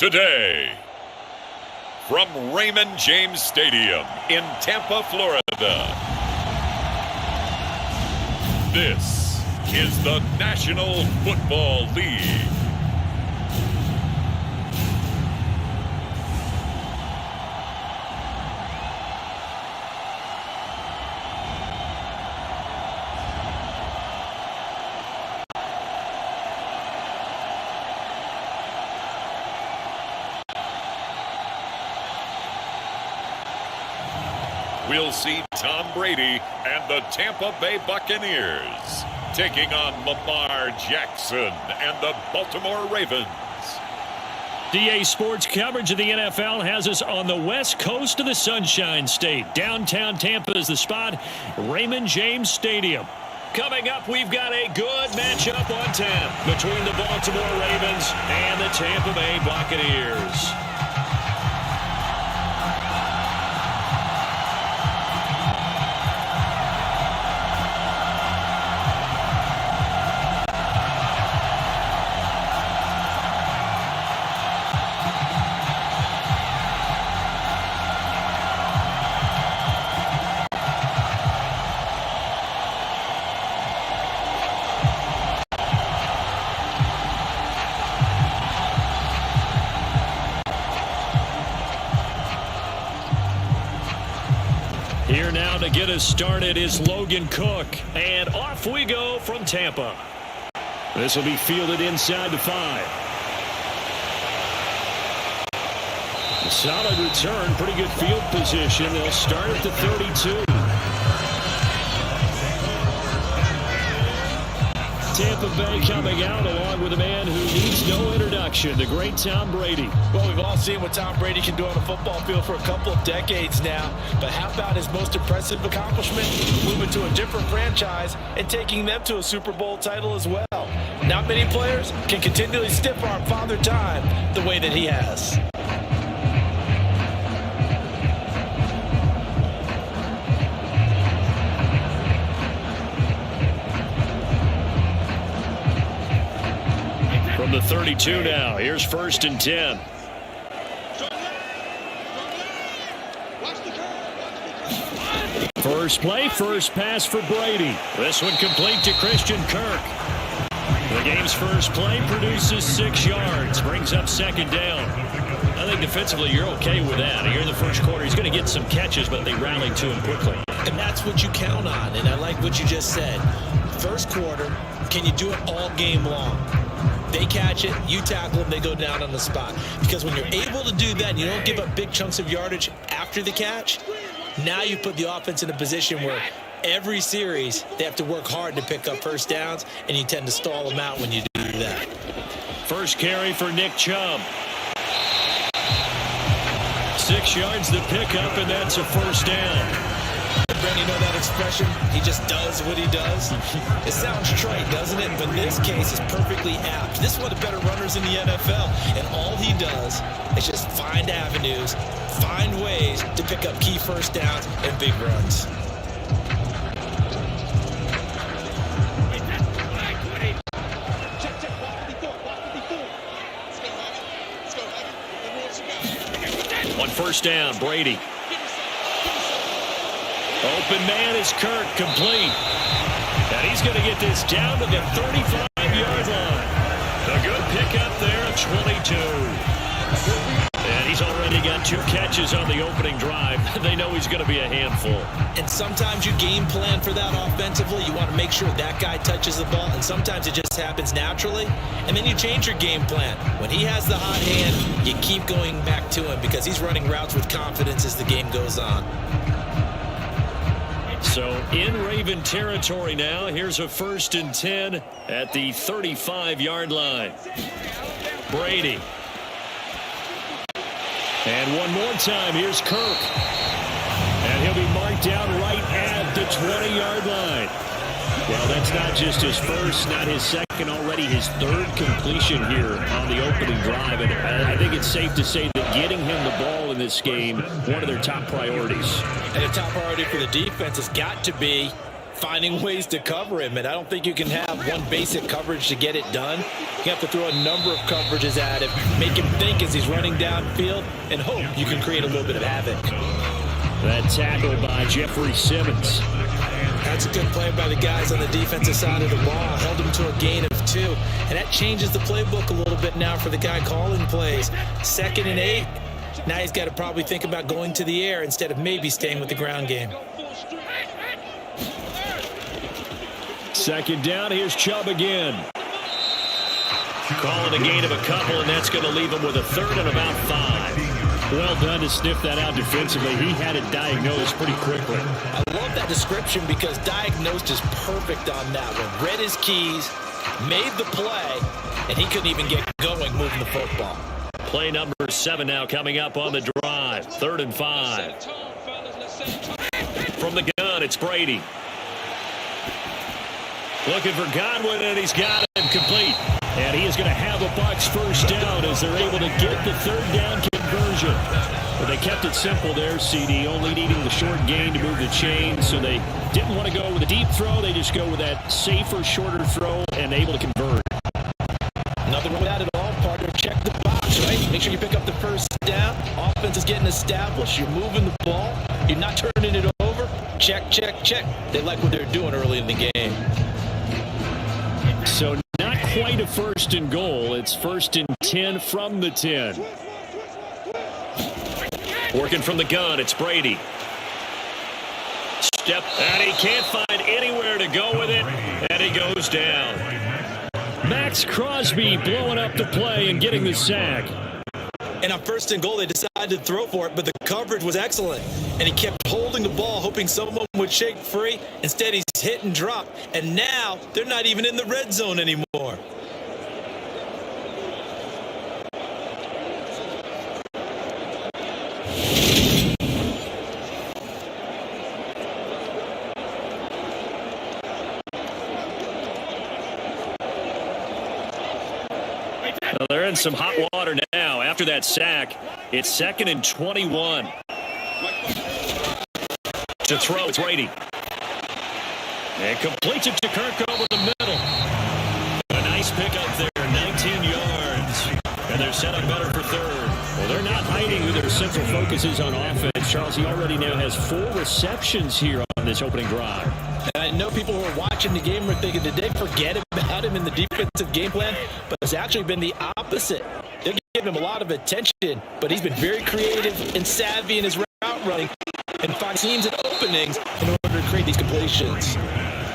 today. From Raymond James Stadium in Tampa, Florida, this is the National Football League. We'll see Tom Brady and the Tampa Bay Buccaneers taking on Lamar Jackson and the Baltimore Ravens. DA Sports coverage of the NFL has us on the west coast of the Sunshine State. Downtown Tampa is the spot, Raymond James Stadium. Coming up, we've got a good matchup on tap between the Baltimore Ravens and the Tampa Bay Buccaneers. Here now to get us started is Logan Cook. And off we go from Tampa. This will be fielded inside the 5. A solid return, pretty good field position. They'll start at the 32. Tampa Bay coming out along with a man who needs no introduction, the great Tom Brady. Well, we've all seen what Tom Brady can do on a football field for a couple of decades now. But how about his most impressive accomplishment? Moving to a different franchise and taking them to a Super Bowl title as well. Not many players can continually stiff-arm Father Time the way that he has. From the 32 now, here's 1st and 10. First play, first pass for Brady. This one complete to Christian Kirk. The game's first play produces 6 yards, brings up 2nd down. I think defensively you're okay with that. Here in the first quarter, he's going to get some catches, but they rallied to him quickly. And that's what you count on, and I like what you just said. First quarter, can you do it all game long? They catch it, you tackle them, they go down on the spot. Because when you're able to do that and you don't give up big chunks of yardage after the catch, now you put the offense in a position where every series they have to work hard to pick up first downs, and you tend to stall them out when you do that. First carry for Nick Chubb. 6 yards the pickup, and that's a first down. Brent, you know that expression? He just does what he does. It sounds trite, doesn't it? But in this case, it's perfectly apt. This is one of the better runners in the NFL. And all he does is just find avenues, find ways to pick up key first downs and big runs. On first down, Brady. Open man is Kirk, complete. And he's going to get this down to the 35-yard line. A good pickup there at 22. And he's already got 2 catches on the opening drive. They know he's going to be a handful. And sometimes you game plan for that offensively. You want to make sure that guy touches the ball. And sometimes it just happens naturally. And then you change your game plan. When he has the hot hand, you keep going back to him because he's running routes with confidence as the game goes on. So in Raven territory now, here's a 1st and 10 at the 35-yard line. Brady. And one more time, here's Kirk. And he'll be marked down right at the 20-yard line. Well, that's not just his first, not his second, already his 3rd completion here on the opening drive. And I think it's safe to say that getting him the ball in this game, one of their top priorities. And the top priority for the defense has got to be finding ways to cover him. And I don't think you can have one basic coverage to get it done. You have to throw a number of coverages at him, make him think as he's running downfield, and hope you can create a little bit of havoc. That tackle by Jeffrey Simmons. That's a good play by the guys on the defensive side of the ball. Held him to a gain of 2. And that changes the playbook a little bit now for the guy calling plays. 2nd and 8. Now he's got to probably think about going to the air instead of maybe staying with the ground game. 2nd down, here's Chubb again. Calling a gain of a couple, and that's going to leave him with a 3rd and about 5. Well done to sniff that out defensively. He had it diagnosed pretty quickly. I love that description because diagnosed is perfect on that one. Read his keys, made the play, and he couldn't even get going moving the football. Play number 7 now coming up on the drive. 3rd and 5. From the gun, it's Brady. Looking for Godwin, and he's got him complete. And he is going to have a Bucs first down as they're able to get the 3rd down conversion. But they kept it simple there, CD, only needing the short gain to move the chain. So they didn't want to go with a deep throw. They just go with that safer, shorter throw and able to convert. Nothing wrong with that at all, partner. Check the box, right? Make sure you pick up the first down. Offense is getting established. You're moving the ball. You're not turning it over. Check, check, check. They like what they're doing early in the game. So not quite a 1st and goal. It's 1st and 10 from the 10. Working from the gun, it's Brady. Step, and he can't find anywhere to go with it, and he goes down. Max Crosby blowing up the play and getting the sack. And on 1st and goal, they decided to throw for it, but the coverage was excellent. And he kept holding the ball, hoping someone would shake free. Instead, he's hit and dropped. And now, they're not even in the red zone anymore. Well, they're in some hot water now. After that sack, it's 2nd and 21. To throw, it's Brady. And completes it to Kirk over the middle. A nice pickup there, 19 yards. And they're set up better for 3rd. Well, they're not hiding who their central focus is on offense. Charles, he already now has 4 receptions here on this opening drive. And I know people who are watching the game are thinking, did they forget about him in the defensive game plan? But it's actually been the opposite. They're giving him a lot of attention, but he's been very creative and savvy in his route running and find seams and openings in order to create these completions.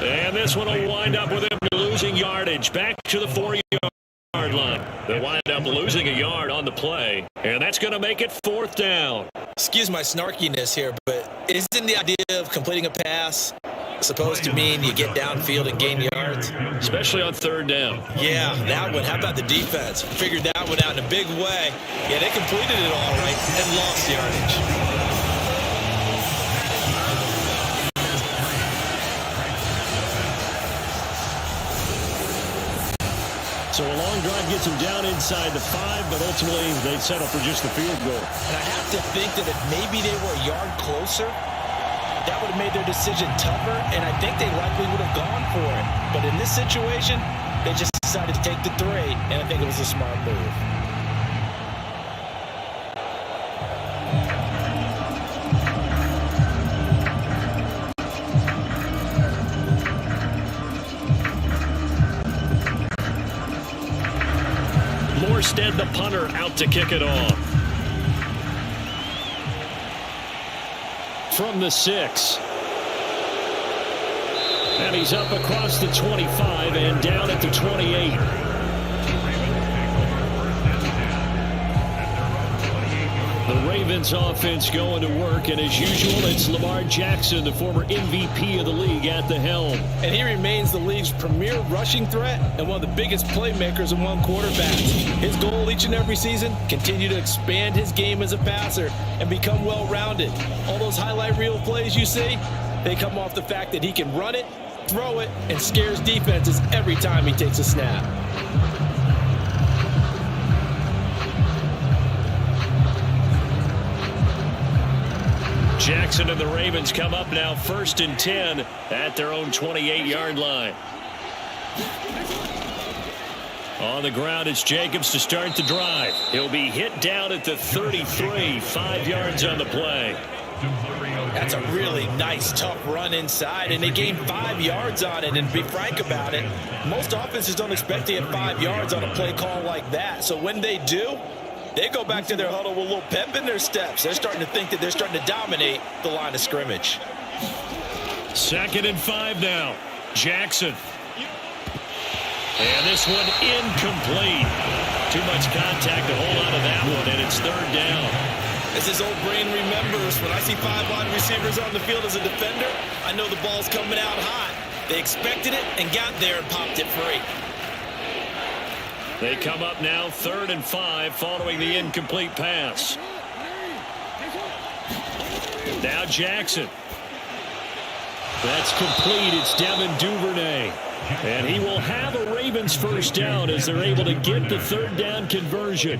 And this one will wind up with him losing yardage. Back to the 4-yard line. They wind up losing a yard on the play, and that's going to make it 4th down. Excuse my snarkiness here, but isn't the idea of completing a pass supposed to mean you get downfield and gain yards? Especially on 3rd down. Yeah, that one. How about the defense? Figured that one out in a big way. Yeah, they completed it all right and lost yardage. So a long drive gets them down inside the 5, but ultimately they settle for just the field goal. And I have to think that if maybe they were a yard closer, that would have made their decision tougher, and I think they likely would have gone for it. But in this situation, they just decided to take the 3, and I think it was a smart move. Morstead, the punter, out to kick it off. From the 6. And he's up across the 25 and down at the 28. The Ravens offense going to work, and as usual, it's Lamar Jackson, the former MVP of the league, at the helm. And he remains the league's premier rushing threat and one of the biggest playmakers among quarterbacks. His goal each and every season, continue to expand his game as a passer and become well-rounded. All those highlight reel plays you see, they come off the fact that he can run it, throw it, and scares defenses every time he takes a snap. Jackson and the Ravens come up now 1st and 10 at their own 28-yard line. On the ground, it's Jacobs to start the drive. He'll be hit down at the 33, 5 yards on the play. That's a really nice, tough run inside, and they gained 5 yards on it. And to be frank about it, most offenses don't expect to get 5 yards on a play call like that. So when they do, they go back to their huddle with a little pep in their steps. They're starting to think that they're starting to dominate the line of scrimmage. 2nd and 5 now. Jackson. And this one incomplete. Too much contact to hold on to that one, and it's 3rd down. As his old brain remembers, when I see 5 wide receivers on the field as a defender, I know the ball's coming out hot. They expected it and got there and popped it free. They come up now 3rd and 5 following the incomplete pass. Now Jackson. That's complete. It's Devin Duvernay. And he will have a Ravens 1st down as they're able to get the 3rd down conversion.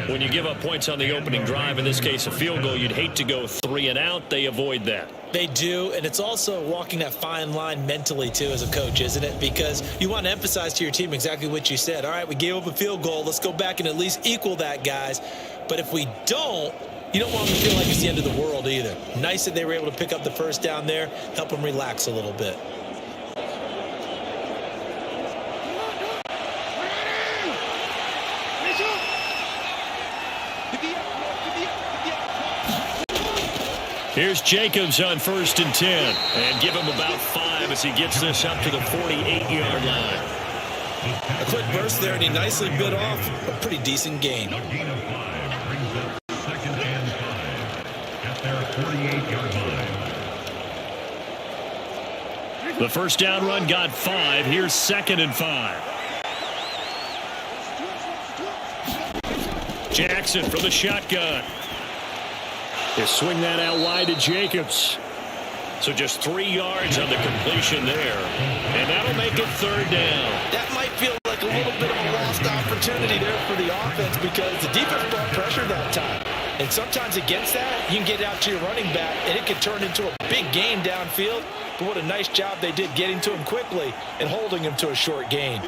When you give up points on the opening drive, in this case a field goal, you'd hate to go 3 and out. They avoid that. They do, and it's also walking that fine line mentally, too, as a coach, isn't it? Because you want to emphasize to your team exactly what you said. All right, we gave up a field goal. Let's go back and at least equal that, guys. But if we don't, you don't want them to feel like it's the end of the world either. Nice that they were able to pick up the 1st down there, help them relax a little bit. Here's Jacobs on 1st and 10. And give him about 5 as he gets this up to the 48-yard line. A quick burst there, and he nicely bit off a pretty decent gain. A gain of 5 brings up 2nd and 5 at their 48-yard line. The 1st down run got 5. Here's 2nd and 5. Jackson from the shotgun. They swing that out wide to Jacobs. So just 3 yards on the completion there. And that'll make it 3rd down. That might feel like a little bit of a lost opportunity there for the offense because the defense brought pressure that time. And sometimes against that, you can get out to your running back, and it can turn into a big gain downfield. But what a nice job they did getting to him quickly and holding him to a short gain.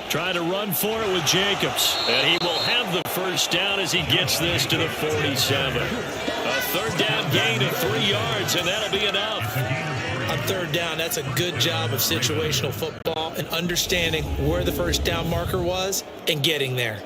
Trying to run for it with Jacobs. And he will have the 1st down as he gets this to the 47. A 3rd down gain of 3 yards, and that'll be enough. On 3rd down, that's a good job of situational football and understanding where the 1st down marker was and getting there.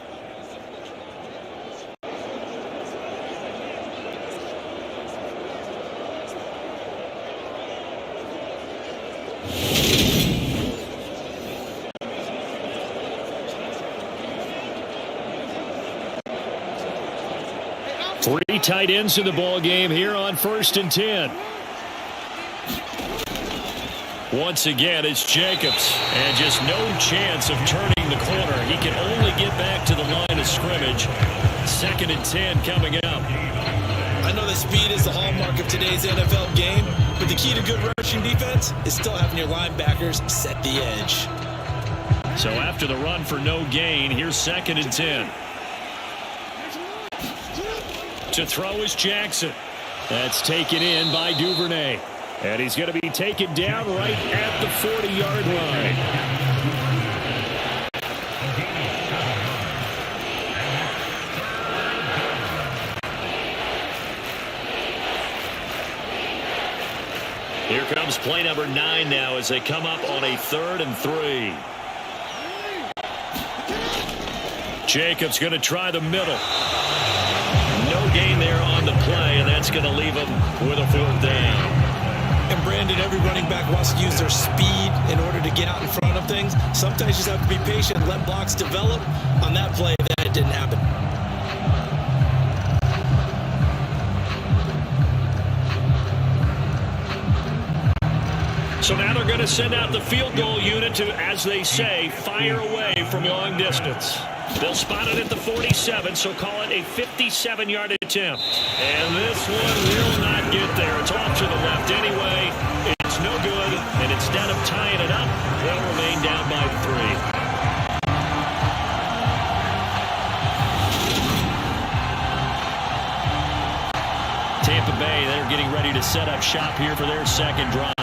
Three tight ends in the ball game here on 1st and 10. Once again, it's Jacobs, and just no chance of turning the corner. He can only get back to the line of scrimmage. 2nd and 10 coming up. I know that speed is the hallmark of today's NFL game, but the key to good rushing defense is still having your linebackers set the edge. So after the run for no gain, here's 2nd and 10. To throw is Jackson. That's taken in by Duvernay. And he's going to be taken down right at the 40-yard line. Here comes play number 9 now as they come up on a 3rd and 3. Jacobs going to try the middle. No gain there on the play, and that's going to leave him with a 4th down. And Brandon, every running back wants to use their speed in order to get out in front of things. Sometimes you just have to be patient and let blocks develop. On that play, that didn't happen. So now they're going to send out the field goal unit to, as they say, fire away from long distance. They'll spot it at the 47, so call it a 57-yard attempt. And this one will not get there. It's off to the left anyway. It's no good, and instead of tying it up, they'll remain down by 3. ready to set up shop here for their second drive.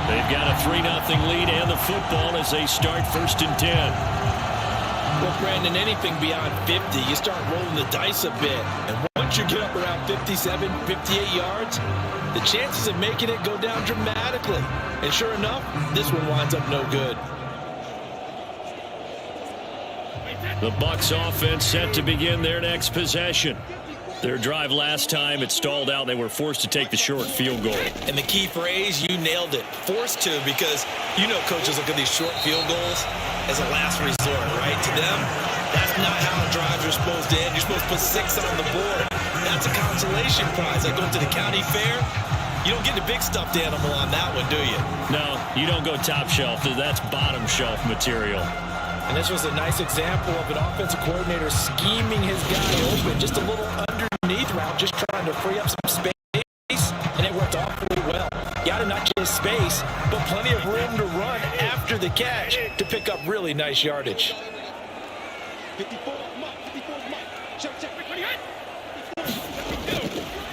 They've got a 3-0 lead and the football as they start 1st and 10. Well, Brandon, anything beyond 50, you start rolling the dice a bit. And once you get up around 57, 58 yards, the chances of making it go down dramatically. And sure enough, this one winds up no good. The Bucs offense set to begin their next possession. Their drive last time, it stalled out. They were forced to take the short field goal. And the key phrase, you nailed it. Forced to, because you know coaches look at these short field goals as a last resort, right? To them, that's not how drives are supposed to end. You're supposed to put 6 on the board. That's a consolation prize. Like going to the county fair, you don't get the big stuffed animal on that one, do you? No, you don't go top shelf. That's bottom shelf material. And this was a nice example of an offensive coordinator scheming his guy open. Just a little underneath route, just trying to free up some space, and it worked awfully well. Got not just space, but plenty of room to run after the catch to pick up really nice yardage.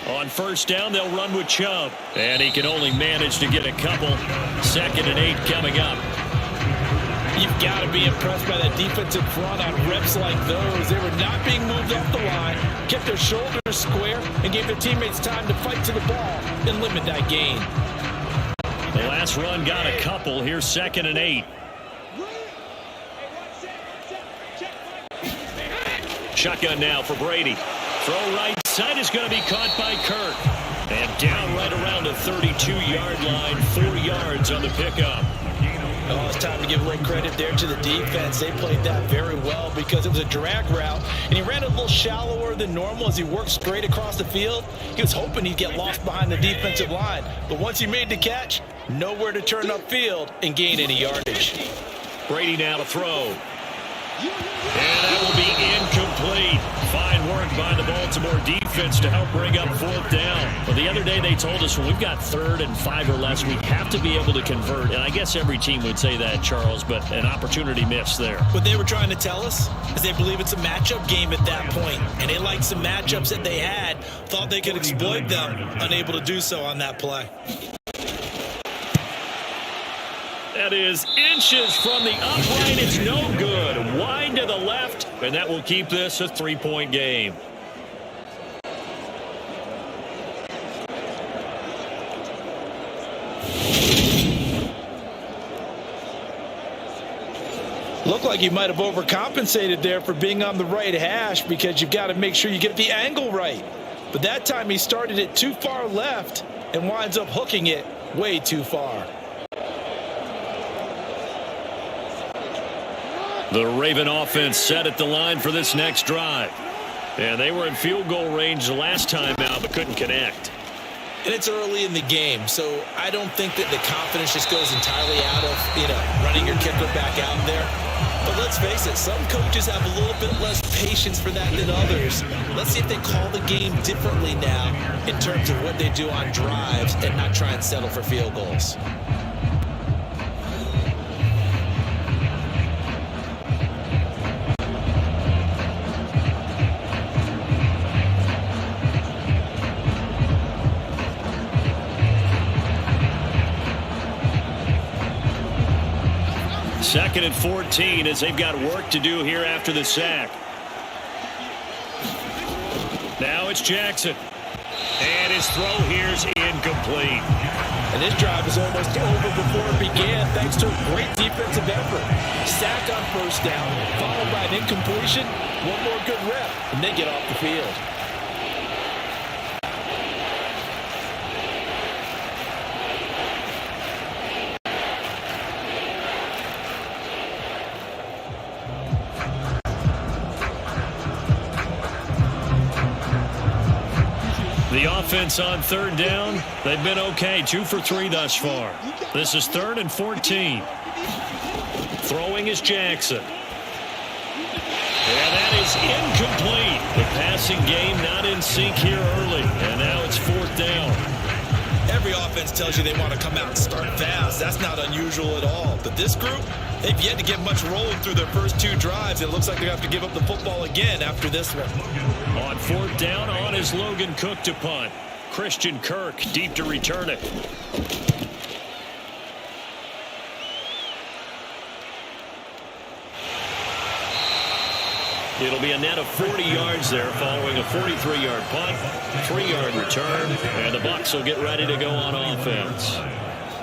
On 1st down, they'll run with Chubb. And he can only manage to get a couple. 2nd and 8 coming up. You've got to be impressed by that defensive front on reps like those. They were not being moved off the line, kept their shoulders square, and gave their teammates time to fight to the ball and limit that gain. The last run got a couple. Here's 2nd and 8. Shotgun now for Brady. Throw right side is going to be caught by Kirk. And down right around the 32-yard line. 4 yards on the pickup. Oh, it's time to give a little credit there to the defense. They played that very well because it was a drag route, and he ran a little shallower than normal as he worked straight across the field. He was hoping he'd get lost behind the defensive line, but once he made the catch, nowhere to turn upfield and gain any yardage. Brady now to throw. And that will be incomplete. Fine work by the Baltimore defense to help bring up 4th down. Well, the other day they told us when we've got 3rd and 5 or less, we have to be able to convert. And I guess every team would say that, Charles, but an opportunity missed there. What they were trying to tell us is they believe it's a matchup game at that point. And they liked some matchups that they had, thought they could exploit them, unable to do so on that play. That is inches from the upright. It's no good. Wide to the left, and that will keep this a 3-point game. Looked like you might have overcompensated there for being on the right hash because you've got to make sure you get the angle right. But that time he started it too far left and winds up hooking it way too far. The Raven offense set at the line for this next drive. And they were in field goal range the last time out, but couldn't connect. And it's early in the game, so I don't think that the confidence just goes entirely out of, running your kicker back out there. But let's face it, some coaches have a little bit less patience for that than others. Let's see if they call the game differently now in terms of what they do on drives and not try and settle for field goals. Second and 14 as they've got work to do here after the sack. Now it's Jackson. And his throw here's incomplete. And this drive is almost over before it began thanks to a great defensive effort. Sack on 1st down, followed by an incompletion. One more good rep, and they get off the field. The offense on 3rd down, they've been okay. 2 for 3 thus far. This is 3rd and 14. Throwing is Jackson. And that is incomplete. The passing game not in sync here early. And now it's 4th down. Every offense tells you they want to come out and start fast. That's not unusual at all. But this group, they've yet to get much rolling through their first 2 drives. It looks like they have to give up the football again after this one. On 4th down, on is Logan Cook to punt. Christian Kirk deep to return it. It'll be a net of 40 yards there following a 43-yard punt, 3-yard return, and the Bucs will get ready to go on offense.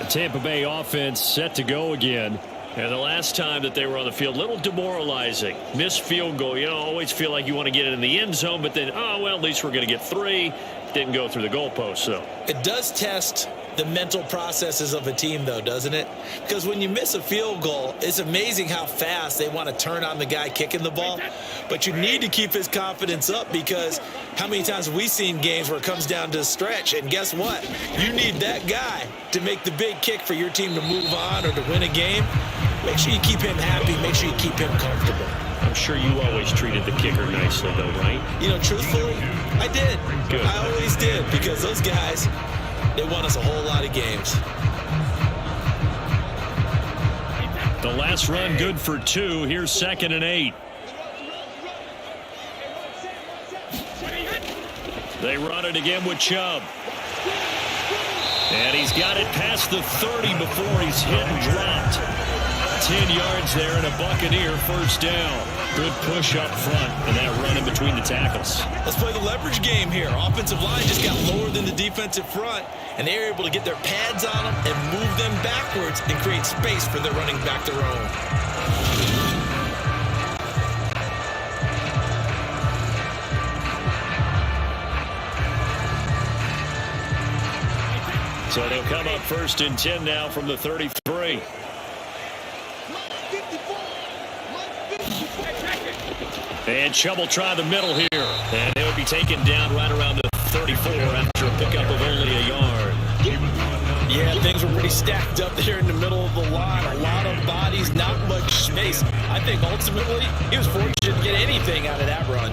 The Tampa Bay offense set to go again. And the last time that they were on the field, a little demoralizing. Missed field goal. You know, always feel like you want to get it in the end zone, but then, oh, well, at least we're going to get 3. Didn't go through the goalpost, though. It does test the mental processes of a team, though, doesn't it? Because when you miss a field goal, it's amazing how fast they want to turn on the guy kicking the ball. But you need to keep his confidence up, because how many times have we seen games where it comes down to a stretch, and guess what? You need that guy to make the big kick for your team to move on or to win a game. Make sure you keep him happy. Make sure you keep him comfortable. I'm sure you always treated the kicker nicely, though, right? You know, truthfully, I did. Good. I always did, because those guys, they won us a whole lot of games. The last run good for 2. Here's 2nd and 8. They run it again with Chubb. And he's got it past the 30 before he's hit and dropped. 10 yards there and a Buccaneer first down. Good push up front and that run in between the tackles. Let's play the leverage game here. Offensive line just got lower than the defensive front, and they were able to get their pads on them and move them backwards and create space for their running back to roam. So they'll come up 1st and 10 now from the 33. And Chubb will try the middle here. And he'll be taken down right around the 34 after a pickup of only a yard. Yeah, things were pretty stacked up there in the middle of the line. A lot of bodies, not much space. I think ultimately he was fortunate to get anything out of that run.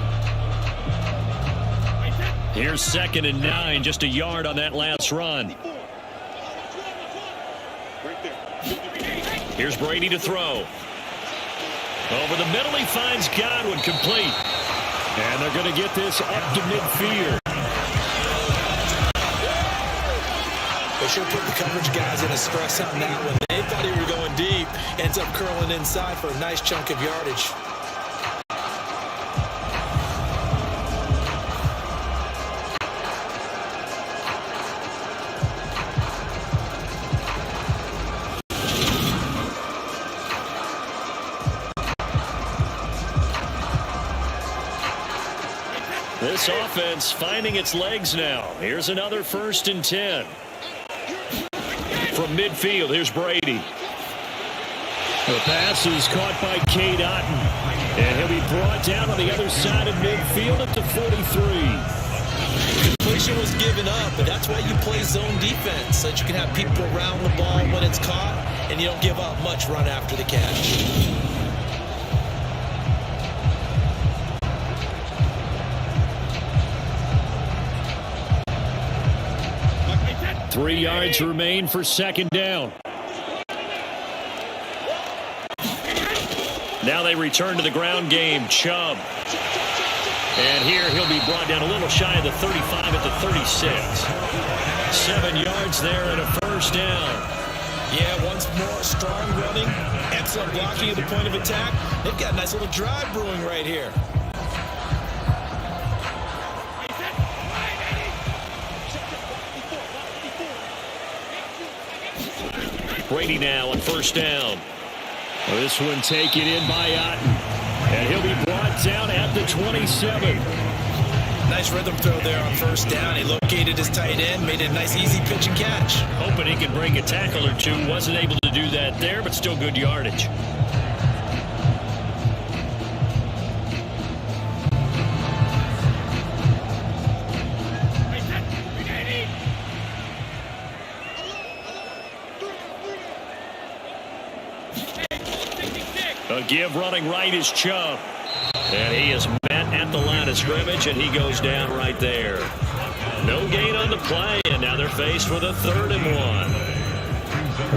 Here's 2nd and 9, just a yard on that last run. Here's Brady to throw. Over the middle, he finds Godwin, complete. And they're going to get this up to midfield. They sure put the coverage guys in a stress on that one. They thought he were going deep. Ends up curling inside for a nice chunk of yardage. This offense finding its legs now. Here's another 1st and 10. From midfield, here's Brady. The pass is caught by Cade Otton. And he'll be brought down on the other side of midfield at the 43. Completion was given up, but that's why you play zone defense, so that you can have people around the ball when it's caught, and you don't give up much run after the catch. 3 yards remain for 2nd down. Now they return to the ground game. Chubb. And here he'll be brought down a little shy of the 35 at the 36. 7 yards there and a first down. Yeah, once more, strong running, excellent blocking at the point of attack. They've got a nice little drive brewing right here. Brady now on first down. This one taken in by Otton. And he'll be brought down at the 27. Nice rhythm throw there on first down. He located his tight end, made it a nice easy pitch and catch. Hoping he could break a tackle or two. Wasn't able to do that there, but still good yardage. A give running right is Chubb. And he is met at the line of scrimmage, and he goes down right there. No gain on the play, and now they're faced with a 3rd and 1.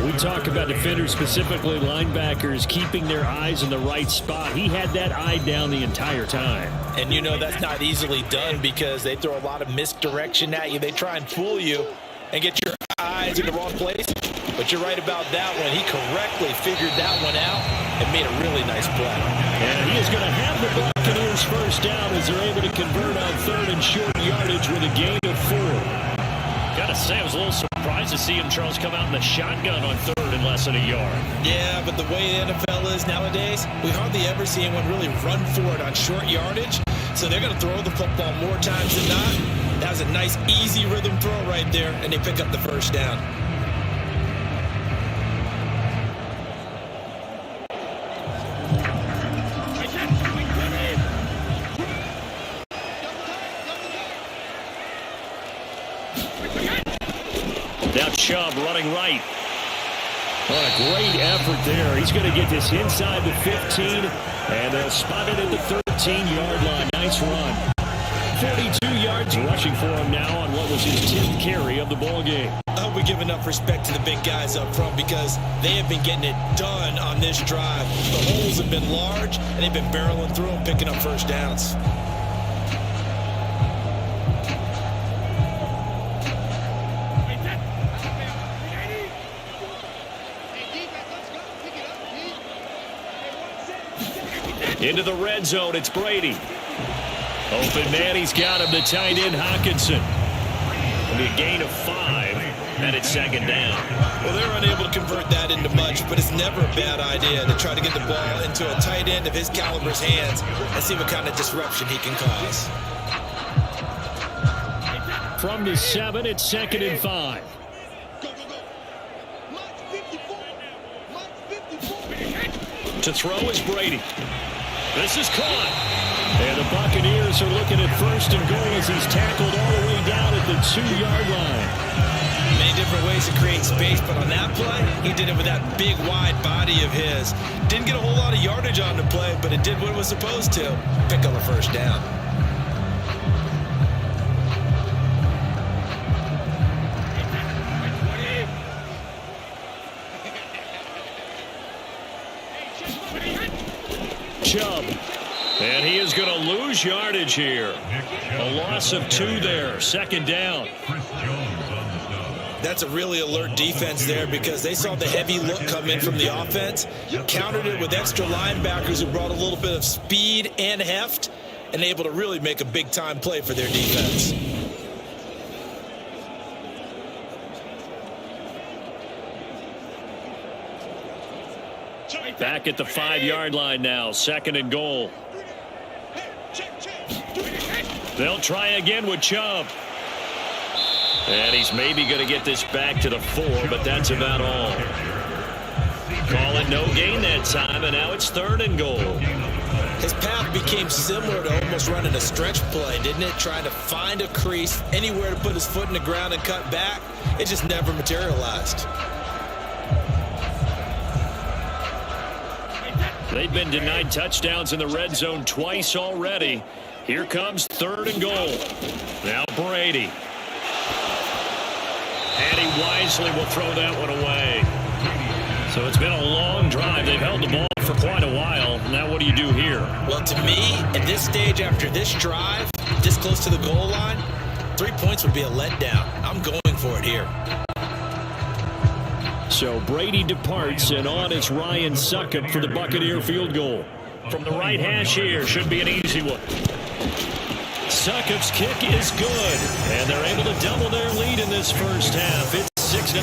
We talk about defenders, specifically linebackers, keeping their eyes in the right spot. He had that eye down the entire time. And you know that's not easily done because they throw a lot of misdirection at you. They try and fool you and get your eyes in the wrong place. But you're right about that one. He correctly figured that one out and made a really nice play. And he is going to have the Buccaneers first down as they're able to convert on third and short yardage with a gain of 4. Gotta say, I was a little surprised to see him, Charles, come out in the shotgun on third in less than a yard. Yeah, but the way the NFL is nowadays, we hardly ever see anyone really run for it on short yardage. So they're going to throw the football more times than not. That was a nice, easy rhythm throw right there, and they pick up the first down. Now Chubb running right. What a great effort there. He's going to get this inside the 15, and they'll spot it at the 13-yard line. Nice run. 42 yards rushing for him now on what was his 10th carry of the ball game. I hope we give enough respect to the big guys up front because they have been getting it done on this drive. The holes have been large, and they've been barreling through them, picking up first downs. Into the red zone, it's Brady. Open man, he's got him, the tight end, Hockenson. It'll be a gain of 5, and it's second down. Well, they're unable to convert that into much, but it's never a bad idea to try to get the ball into a tight end of his caliber's hands and see what kind of disruption he can cause. From the 7, it's second and 5. To throw is Brady. This is caught. And the Buccaneers are looking at first and goal as he's tackled all the way down at the 2-yard line. Many different ways to create space, but on that play, he did it with that big, wide body of his. Didn't get a whole lot of yardage on the play, but it did what it was supposed to. Pick up a first down. Chubb. And he is going to lose yardage here. A loss of 2 there. Second down. That's a really alert defense there because they saw the heavy look come in from the offense, countered it with extra linebackers who brought a little bit of speed and heft, and able to really make a big-time play for their defense. Back at the 5-yard line now. Second and goal. They'll try again with Chubb. And he's maybe going to get this back to the 4, but that's about all. Call it no gain that time, and now it's third and goal. His path became similar to almost running a stretch play, didn't it? Trying to find a crease, anywhere to put his foot in the ground and cut back. It just never materialized. They've been denied touchdowns in the red zone twice already. Here comes third and goal. Now Brady. And he wisely will throw that one away. So it's been a long drive. They've held the ball for quite a while. Now what do you do here? Well, to me, at this stage after this drive, this close to the goal line, 3 points would be a letdown. I'm going for it here. So Brady departs, and on is Ryan Succop for the Buccaneer field goal. From the right hash here, should be an easy one. Succop's kick is good, and they're able to double their lead in this first half. It's 6-0.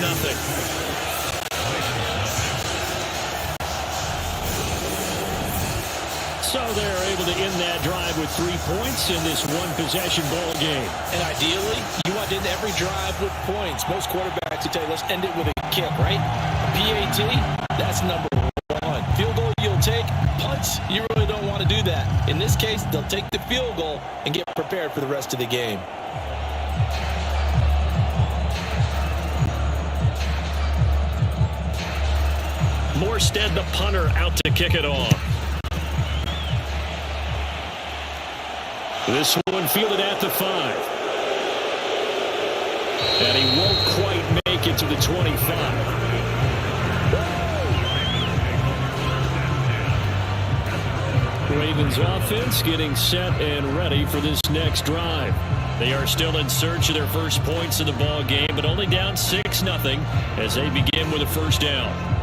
So they're able to end that drive with 3 points in this one-possession ball game. And ideally, you want to end every drive with points. Most quarterbacks will tell you, let's end it with a kick, right? PAT, that's number 1. Field goal you'll take. Punts, you really don't want to do that. In this case, they'll take the field goal and get prepared for the rest of the game. Morstead, the punter, out to kick it off. This one fielded at the 5. And he won't quite make it to the 25. Ravens offense getting set and ready for this next drive. They are still in search of their first points in the ball game, but only down 6-0 as they begin with a first down.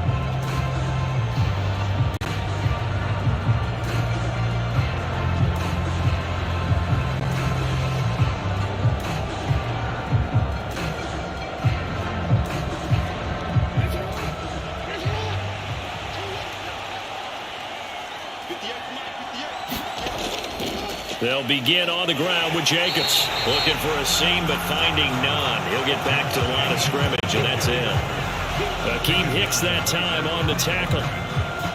They'll begin on the ground with Jacobs. Looking for a seam, but finding none. He'll get back to the line of scrimmage, and that's it. Akeem Hicks that time on the tackle.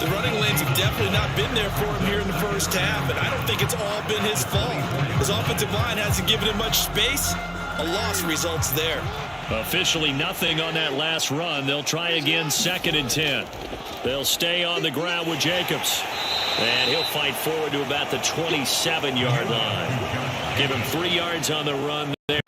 The running lanes have definitely not been there for him here in the first half, and I don't think it's all been his fault. His offensive line hasn't given him much space. A loss results there. Officially nothing on that last run. They'll try again 2nd and 10. They'll stay on the ground with Jacobs. And he'll fight forward to about the 27-yard line. Give him 3 yards on the run there.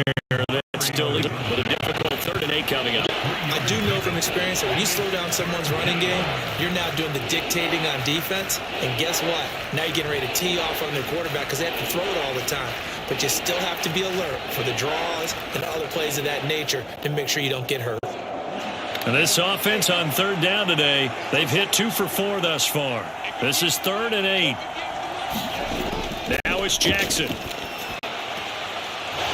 That's still with a difficult 3rd and 8 coming up. I do know from experience that when you slow down someone's running game, you're now doing the dictating on defense. And guess what? Now you're getting ready to tee off on their quarterback because they have to throw it all the time. But you still have to be alert for the draws and other plays of that nature to make sure you don't get hurt. And this offense on 3rd down today, they've hit 2 for 4 thus far. This is 3rd and 8. Now it's Jackson.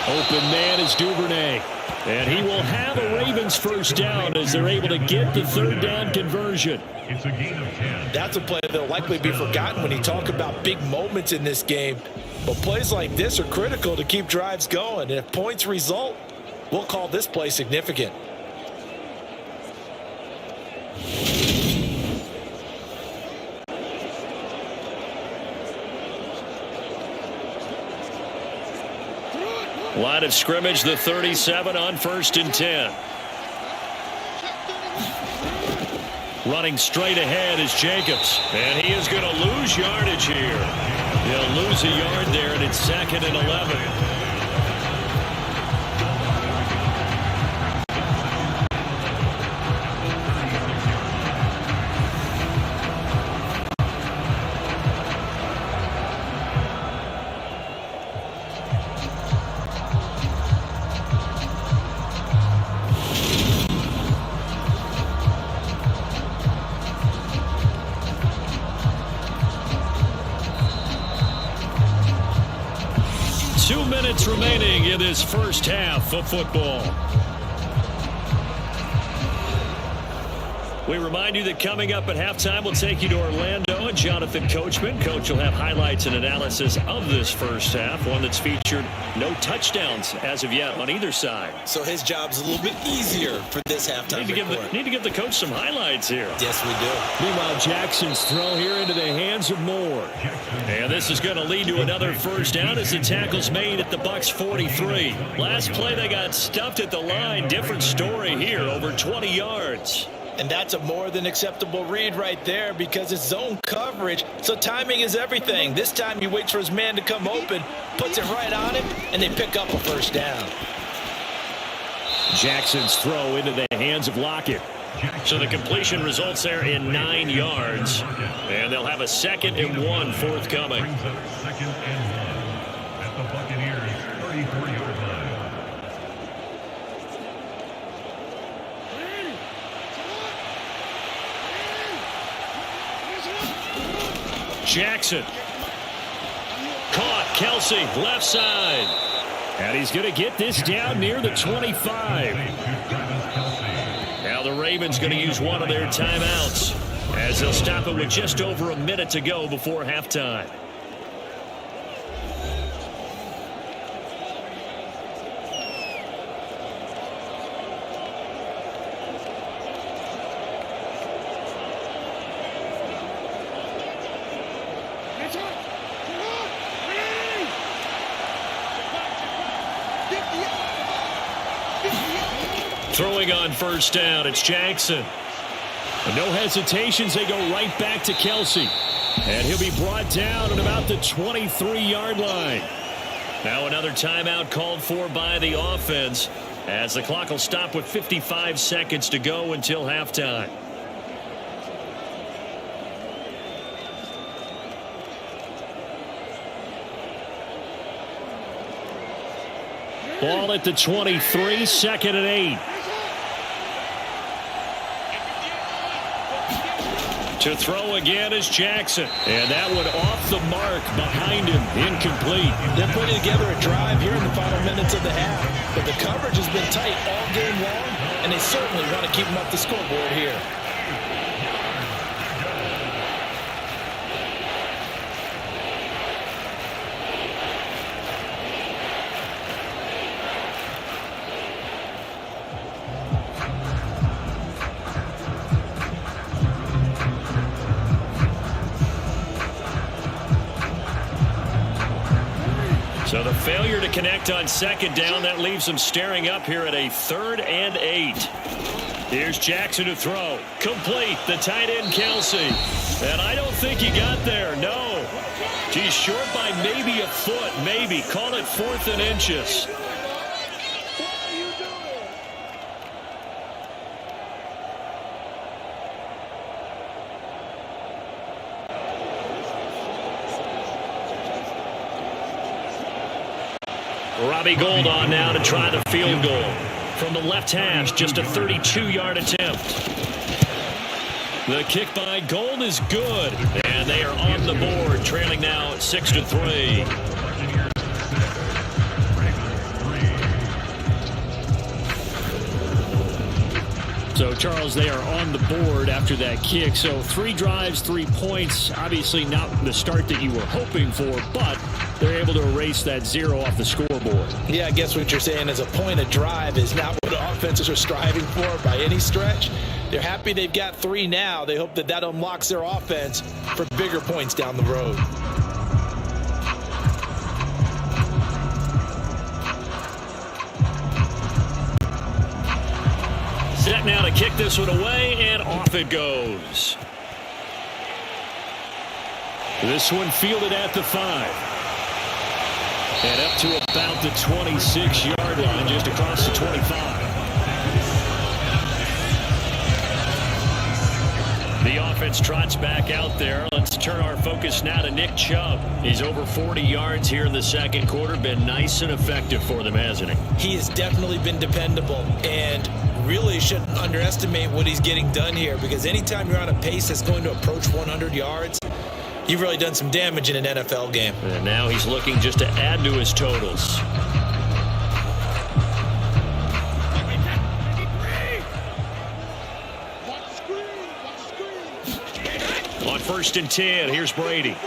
Open man is Duvernay. And he will have a Ravens first down as they're able to get the 3rd down conversion. It's a gain of 10. That's a play that'll likely be forgotten when you talk about big moments in this game. But plays like this are critical to keep drives going. And if points result, we'll call this play significant. Line of scrimmage, the 37 on 1st and 10. Running straight ahead is Jacobs. And he is going to lose yardage here. He'll lose a yard there, and it's 2nd and 11. 2 minutes remaining in this first half of football. We remind you that coming up at halftime, we'll take you to Orlando and Jonathan Coachman. Coach will have highlights and analysis of this first half, one that's featured no touchdowns as of yet on either side. So his job's a little bit easier for this halftime report. Need to give the coach some highlights here. Yes, we do. Meanwhile, Jackson's throw here into the hands of Moore. And this is going to lead to another first down as the tackle's made at the Bucs 43. Last play, they got stuffed at the line. Different story here, over 20 yards. And that's a more than acceptable read right there because it's zone coverage, so timing is everything. This time he waits for his man to come open, puts it right on him, and they pick up a first down. Jackson's throw into the hands of Lockett. So the completion results there in 9 yards. And they'll have a 2nd and 1 forthcoming. Brings up 2nd and 1 at the Buccaneers' 34-yard line. Jackson. Caught. Kelsey, left side. And he's going to get this down near the 25. Now the Ravens going to use one of their timeouts as they'll stop it with just over a minute to go before halftime. Throwing on first down, it's Jackson. No hesitations, they go right back to Kelsey. And he'll be brought down at about the 23-yard line. Now another timeout called for by the offense as the clock will stop with 55 seconds to go until halftime. Ball at the 23, 2nd and 8. To throw again is Jackson. And that one off the mark behind him. Incomplete. They're putting together a drive here in the final minutes of the half. But the coverage has been tight all game long, and they certainly want to keep them up the scoreboard here. So the failure to connect on 2nd down, that leaves them staring up here at a 3rd and 8. Here's Jackson to throw. Complete. The tight end, Kelsey. And I don't think he got there. No. He's short by maybe a foot. Maybe. Call it 4th and inches. Robbie Gould on now to try the field goal. From the left hash, just a 32-yard attempt. The kick by Gould is good. And they are on the board, trailing now at 6-3. So, Charles, they are on the board after that kick. So 3 drives, 3 points. Obviously not the start that you were hoping for, but they're able to erase that 0 off the scoreboard. Yeah, I guess what you're saying is a point of drive is not what offenses are striving for by any stretch. They're happy they've got 3 now. They hope that unlocks their offense for bigger points down the road. Set now to kick this one away, and off it goes. This one fielded at the 5. And up to about the 26-yard line, just across the 25. The offense trots back out there. Let's turn our focus now to Nick Chubb. He's over 40 yards here in the 2nd quarter. Been nice and effective for them, hasn't he? He has definitely been dependable, and really shouldn't underestimate what he's getting done here, because anytime you're on a pace that's going to approach 100 yards, you've really done some damage in an NFL game. And now he's looking just to add to his totals. On 1st and 10, here's Brady.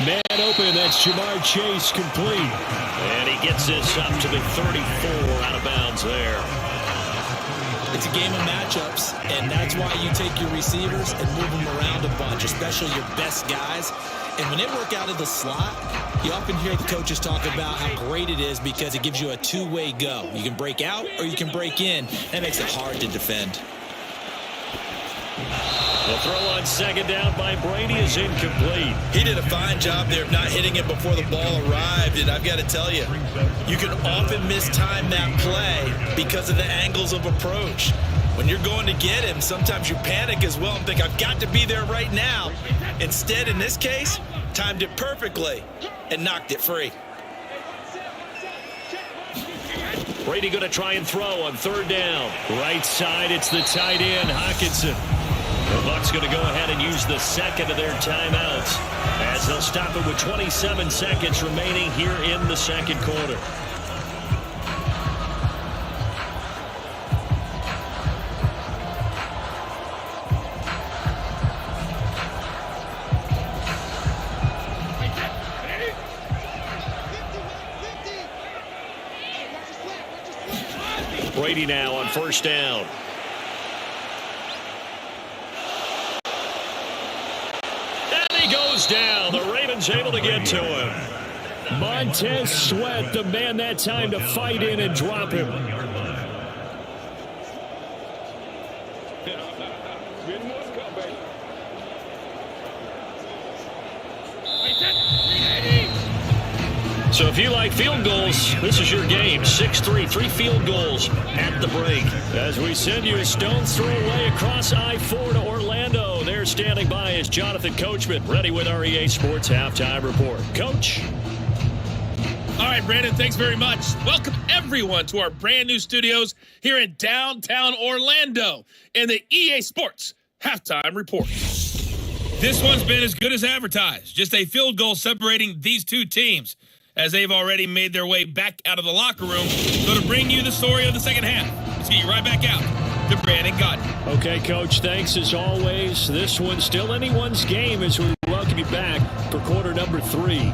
Man open, that's Jamar Chase, complete. And he gets this up to the 34, out of bounds there. It's a game of matchups, and that's why you take your receivers and move them around a bunch, especially your best guys. And when they work out of the slot, you often hear the coaches talk about how great it is because it gives you a two-way go. You can break out or you can break in. That makes it hard to defend. The throw on 2nd down by Brady is incomplete. He did a fine job there of not hitting it before the ball arrived, and I've got to tell you, you can often mistime that play because of the angles of approach. When you're going to get him, sometimes you panic as well and think, I've got to be there right now. Instead, in this case, timed it perfectly and knocked it free. Brady going to try and throw on 3rd down. Right side, it's the tight end, Hockenson. The Bucs going to go ahead and use the 2nd of their timeouts as they'll stop it with 27 seconds remaining here in the 2nd quarter. Brady now on 1st down. Goes down. The Ravens able to get to him. Montez Sweat, the man that time to fight in and drop him. So if you like field goals, this is your game. 6-3, 3 field goals at the break. As we send you a stone's throw away across I-4 to Orlando. There standing by is Jonathan Coachman, ready with our EA Sports Halftime Report. Coach? All right, Brandon, thanks very much. Welcome, everyone, to our brand new studios here in downtown Orlando in the EA Sports Halftime Report. This one's been as good as advertised. Just a field goal separating these two teams as they've already made their way back out of the locker room. So to bring you the story of the second half, let's get you right back out to Brandon Gaudin. Okay, Coach, thanks as always. This one's still anyone's game as we welcome you back for quarter number 3.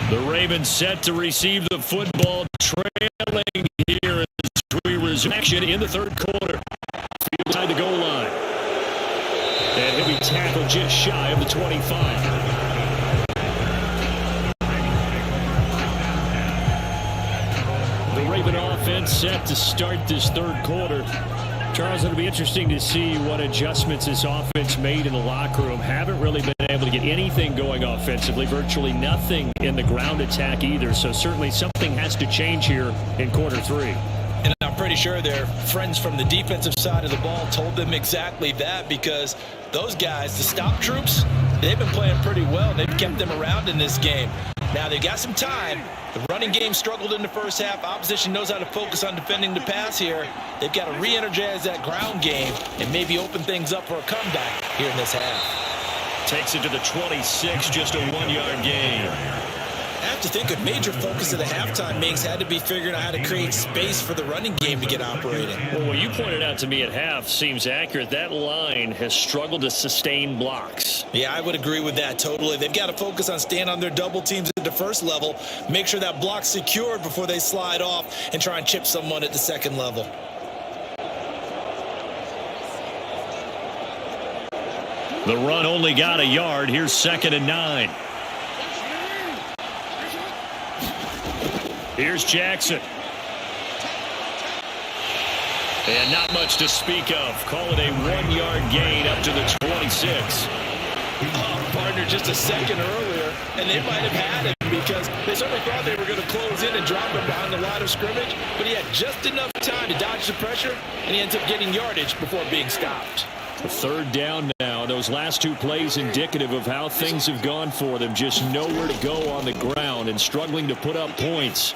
The Ravens set to receive the football, trailing here as we resume action in the third quarter. Field side the goal line. And he'll be tackled just shy of the 25. The Raven offense set to start this third quarter. Charles, it'll be interesting to see what adjustments this offense made in the locker room. Haven't really been able to get anything going offensively, virtually nothing in the ground attack either. So certainly something has to change here in quarter 3. And I'm pretty sure their friends from the defensive side of the ball told them exactly that, because those guys, the stop troops, they've been playing pretty well. They've kept them around in this game. Now they've got some time. The running game struggled in the first half. Opposition knows how to focus on defending the pass here. They've got to re-energize that ground game and maybe open things up for a comeback here in this half. Takes it to the 26, just a 1-yard gain. I have to think a major focus of the halftime makes had to be figuring out how to create space for the running game to get operating. Well, what you pointed out to me at half seems accurate. That line has struggled to sustain blocks. Yeah, I would agree with that totally. They've got to focus on staying on their double teams at the first level, make sure that block's secured before they slide off and try and chip someone at the second level. The run only got a yard. Here's 2nd and 9. Here's Jackson. And not much to speak of. Call it a 1-yard gain up to the 26. Partner just a second earlier, and they might have had him because they certainly thought they were going to close in and drop him behind the line of scrimmage, but he had just enough time to dodge the pressure, and he ends up getting yardage before being stopped. A 3rd down now. Those last 2 plays indicative of how things have gone for them. Just nowhere to go on the ground and struggling to put up points.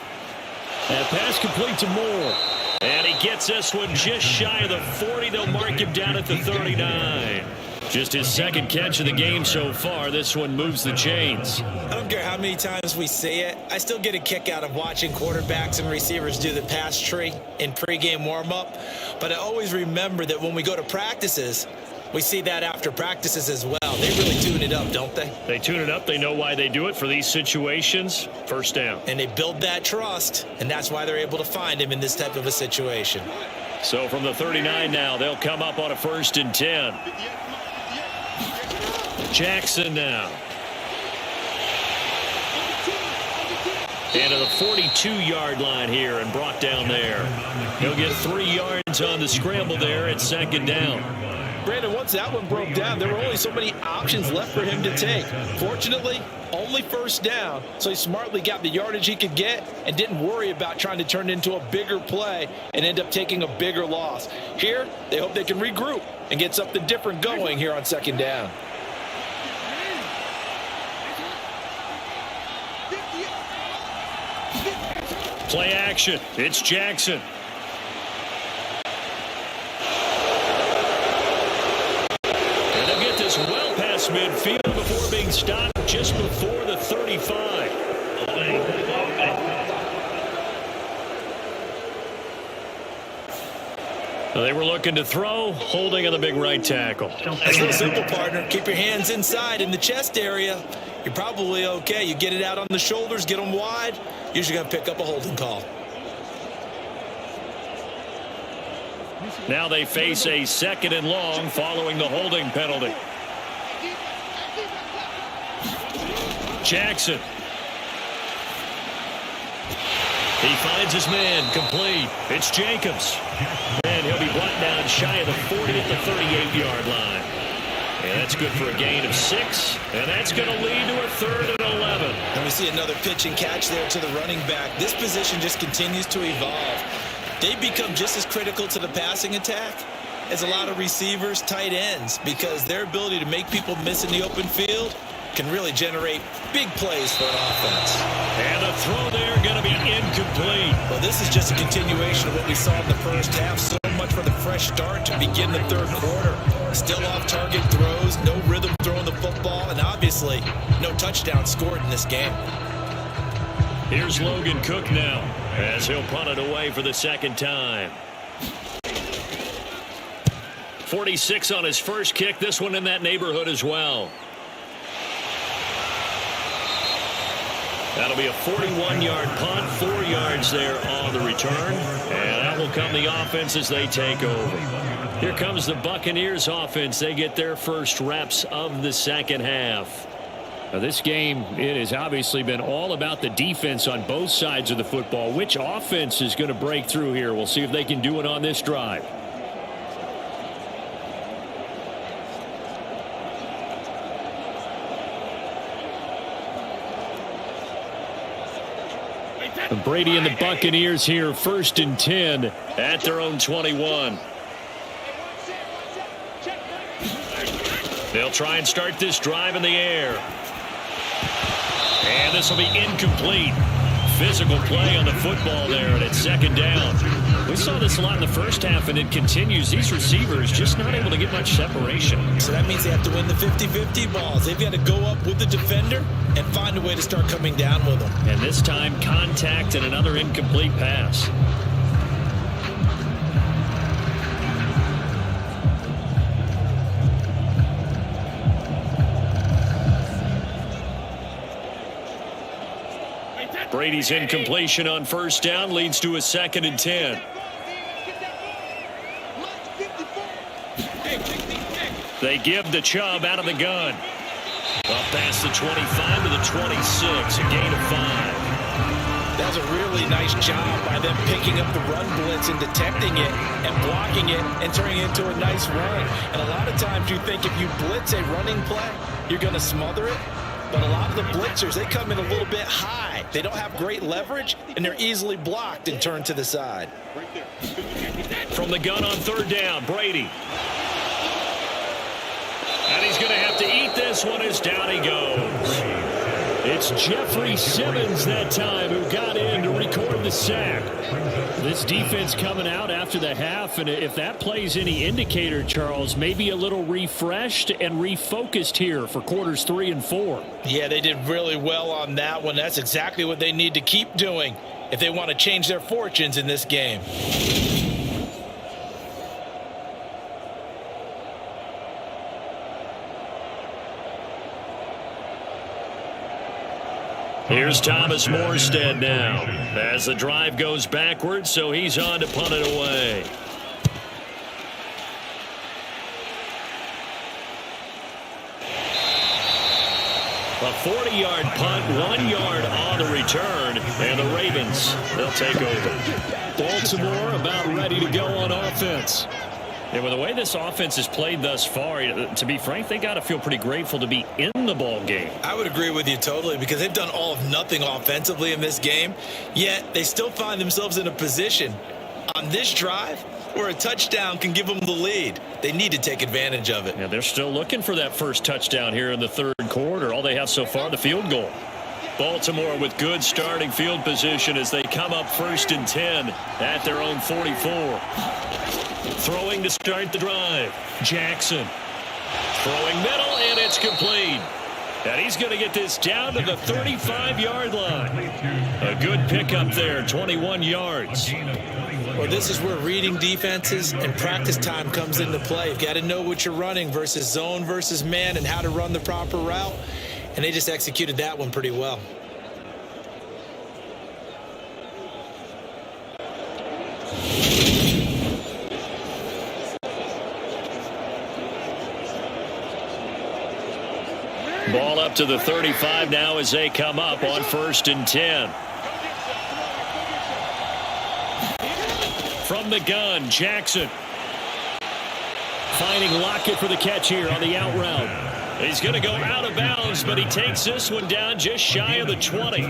That pass complete to Moore. And he gets this one just shy of the 40. They'll mark him down at the 39. Just his 2nd catch of the game so far. This one moves the chains. I don't care how many times we say it. I still get a kick out of watching quarterbacks and receivers do the pass tree in pregame warm-up. But I always remember that when we go to practices, we see that after practices as well. They really tune it up, don't they? They tune it up. They know why they do it for these situations. First down. And they build that trust, and that's why they're able to find him in this type of a situation. So from the 39 now, they'll come up on a 1st and 10. Jackson now. And to the 42-yard line here and brought down there. He'll get 3 yards on the scramble there at 2nd down. Brandon, once that one broke down, there were only so many options left for him to take. Fortunately, only 1st down, so he smartly got the yardage he could get and didn't worry about trying to turn it into a bigger play and end up taking a bigger loss. Here, they hope they can regroup and get something different going here on 2nd down. Play action. It's Jackson. And they'll get this well past midfield before being stopped just before the 35. They were looking to throw, holding on the big right tackle. That's real simple, partner. Keep your hands inside in the chest area. You're probably okay. You get it out on the shoulders, get them wide. Usually going to pick up a holding call. Now they face a 2nd and long following the holding penalty. Jackson. He finds his man, complete. It's Jacobs. And he'll be brought down shy of the 40 at the 38-yard line. And that's good for a gain of 6. And that's going to lead to a 3rd and 11. And we see another pitch and catch there to the running back. This position just continues to evolve. They become just as critical to the passing attack as a lot of receivers, tight ends, because their ability to make people miss in the open field can really generate big plays for an offense. And the throw there going to be incomplete. Well, this is just a continuation of what we saw in the first half. So much for the fresh start to begin the third quarter. Still off-target throws, no rhythm throwing the football, and obviously no touchdown scored in this game. Here's Logan Cook now as he'll punt it away for the second time. 46 on his first kick. This one in that neighborhood as well. That'll be a 41-yard punt, 4 yards there on the return. And that will come the offense as they take over. Here comes the Buccaneers offense. They get their first reps of the second half. Now this game, it has obviously been all about the defense on both sides of the football. Which offense is going to break through here? We'll see if they can do it on this drive. Brady and the Buccaneers here, 1st and 10 at their own 21. They'll try and start this drive in the air. And this will be incomplete. Physical play on the football there, and it's 2nd down. We saw this a lot in the first half, and it continues. These receivers just not able to get much separation. So that means they have to win the 50-50 balls. They've got to go up with the defender and find a way to start coming down with them. And this time, contact and another incomplete pass. Brady's incompletion on 1st down leads to a 2nd and 10. They give the Chubb out of the gun. Up past the 25 to the 26, a gain of 5. That was a really nice job by them picking up the run blitz and detecting it and blocking it and turning it into a nice run. And a lot of times you think if you blitz a running play, you're going to smother it. But a lot of the blitzers, they come in a little bit high. They don't have great leverage, and they're easily blocked and turned to the side. From the gun on 3rd down, Brady. And he's going to have to eat this one as down he goes. It's Jeffrey Simmons that time who got in to record the sack. This defense coming out after the half, and if that plays any indicator, Charles, maybe a little refreshed and refocused here for quarters 3 and 4. Yeah, they did really well on that one. That's exactly what they need to keep doing if they want to change their fortunes in this game. Here's Thomas Morstead now as the drive goes backwards, so he's on to punt it away. A 40-yard punt, 1 yard on the return, and the Ravens, they'll take over. Baltimore about ready to go on offense. Yeah, with the way this offense has played thus far, to be frank, they got to feel pretty grateful to be in the ball game. I would agree with you totally because they've done all of nothing offensively in this game, yet they still find themselves in a position on this drive where a touchdown can give them the lead. They need to take advantage of it. Yeah, they're still looking for that first touchdown here in the 3rd quarter. All they have so far, the field goal. Baltimore with good starting field position as they come up 1st and 10 at their own 44. Throwing to start the drive. Jackson. Throwing middle, and it's complete. And he's going to get this down to the 35-yard line. A good pickup there, 21 yards. Well, this is where reading defenses and practice time comes into play. You've got to know what you're running versus zone versus man and how to run the proper route. And they just executed that one pretty well. Ball up to the 35 now as they come up on 1st and 10. From the gun, Jackson. Finding Lockett for the catch here on the out route. He's going to go out of bounds, but he takes this one down just shy of the 20.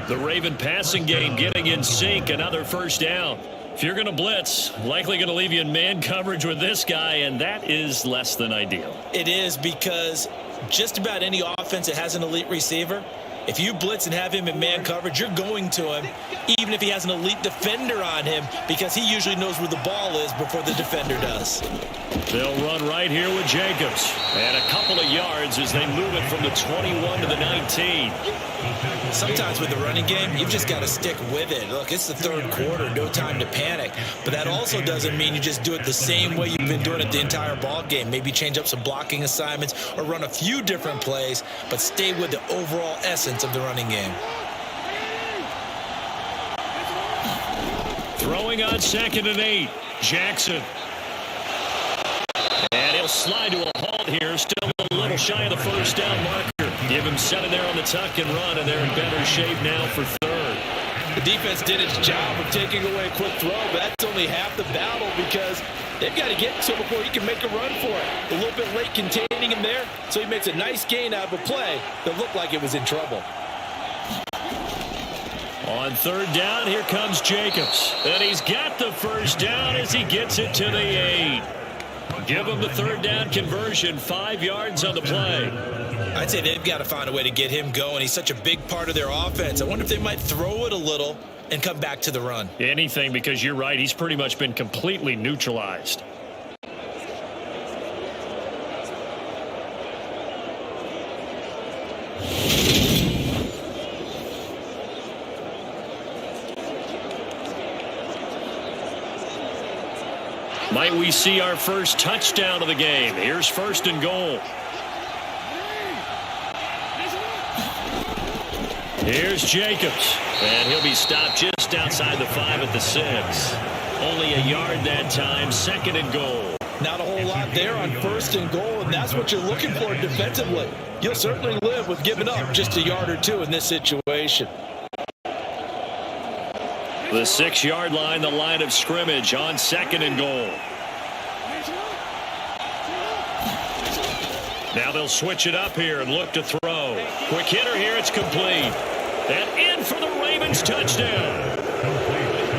The Raven passing game getting in sync, another first down. If you're going to blitz, likely going to leave you in man coverage with this guy, and that is less than ideal. It is, because just about any offense that has an elite receiver, if you blitz and have him in man coverage, you're going to him, even if he has an elite defender on him, because he usually knows where the ball is before the defender does. They'll run right here with Jacobs. And a couple of yards as they move it from the 21 to the 19. Sometimes with the running game, you've just got to stick with it. Look, it's the third quarter, no time to panic. But that also doesn't mean you just do it the same way you've been doing it the entire ball game. Maybe change up some blocking assignments or run a few different plays, but stay with the overall essence of the running game. Throwing on 2nd and 8. Jackson. And he'll slide to a halt here. Still a little shy of the first down marker. Give him 7 there on the tuck and run, and they're in better shape now for 3rd. The defense did its job of taking away a quick throw, but that's only half the battle, because they've got to get to him before he can make a run for it. A little bit late containing him there, so he makes a nice gain out of a play that looked like it was in trouble. On 3rd down, here comes Jacobs. And he's got the first down as he gets it to the 8. Give him the 3rd down conversion, 5 yards on the play. I'd say they've got to find a way to get him going. He's such a big part of their offense. I wonder if they might throw it a little and come back to the run. Anything, because you're right, he's pretty much been completely neutralized. Might we see our first touchdown of the game? Here's 1st and goal. Here's Jacobs. And he'll be stopped just outside the 5 at the 6. Only a yard that time. 2nd and goal. Not a whole lot there on 1st and goal, and that's what you're looking for defensively. You'll certainly live with giving up just a yard or 2 in this situation. The 6-yard line, the line of scrimmage on 2nd and goal. Now they'll switch it up here and look to throw. Quick hitter here, it's complete. And in for the Ravens touchdown.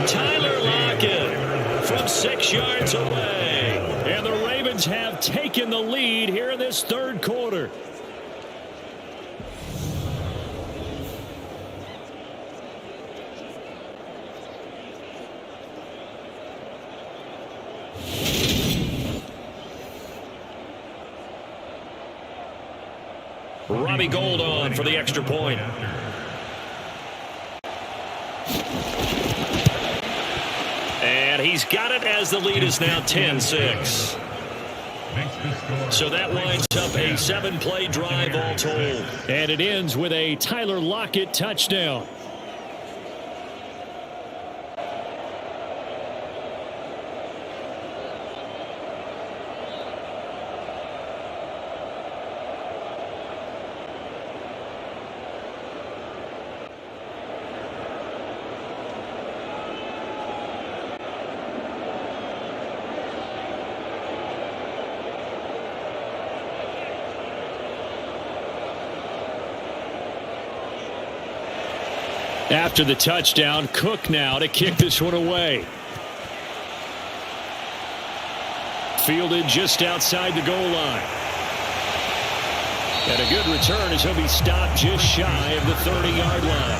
Tyler Lockett from 6 yards away. And the Ravens have taken the lead here in this 3rd quarter. Robbie Gould on for the extra point. And he's got it as the lead is now 10-6. So that winds up a 7-play drive all told. And it ends with a Tyler Lockett touchdown. After the touchdown, Cook now to kick this one away. Fielded just outside the goal line. And a good return as he'll be stopped just shy of the 30-yard line.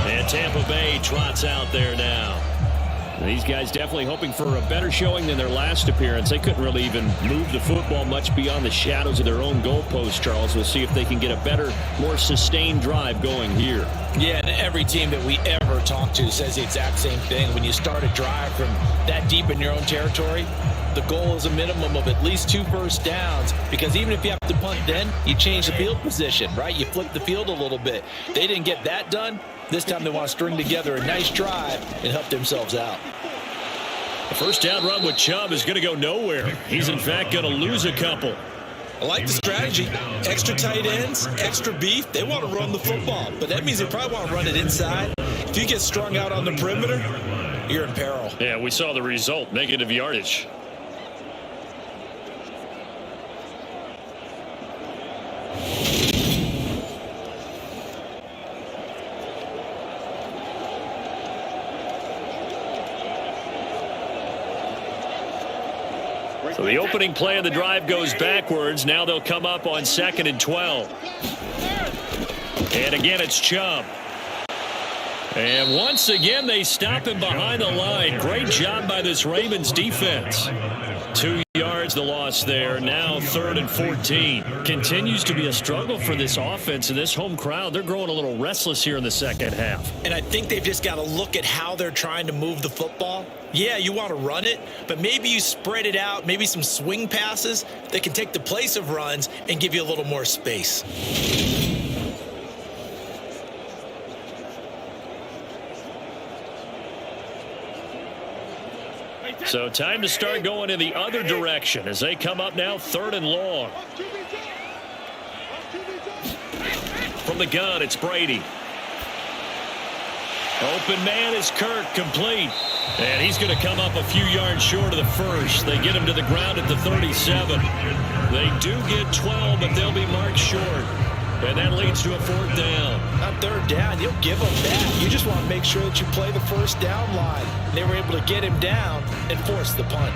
And Tampa Bay trots out there now. These guys definitely hoping for a better showing than their last appearance. They couldn't really even move the football much beyond the shadows of their own goalpost, Charles. We'll see if they can get a better, more sustained drive going here. Yeah, and every team that we ever talk to says the exact same thing. When you start a drive from that deep in your own territory, the goal is a minimum of at least 2 first downs, because even if you have to punt then, you change the field position, right? You flip the field a little bit. They didn't get that done. This time they want to string together a nice drive and help themselves out. The first down run with Chubb is going to go nowhere. He's, in fact, going to lose a couple. I like the strategy. Extra tight ends, extra beef. They want to run the football, but that means they probably want to run it inside. If you get strung out on the perimeter, you're in peril. Yeah, we saw the result, negative yardage. So the opening play of the drive goes backwards. Now they'll come up on 2nd and 12. And again, it's Chubb. And once again, they stop him behind the line. Great job by this Ravens defense. 2 yards the loss there. Now 3rd and 14. Continues to be a struggle for this offense and this home crowd. They're growing a little restless here in the second half. And I think they've just got to look at how they're trying to move the football. Yeah, you want to run it, but maybe you spread it out, maybe some swing passes that can take the place of runs and give you a little more space. So time to start going in the other direction as they come up now 3rd and long. From the gun, it's Brady. Open man is Kirk, complete. And he's going to come up a few yards short of the first. They get him to the ground at the 37. They do get 12, but they'll be marked short. And that leads to a 4th down. On 3rd down, you'll give them that. You just want to make sure that you play the first down line. They were able to get him down and force the punt.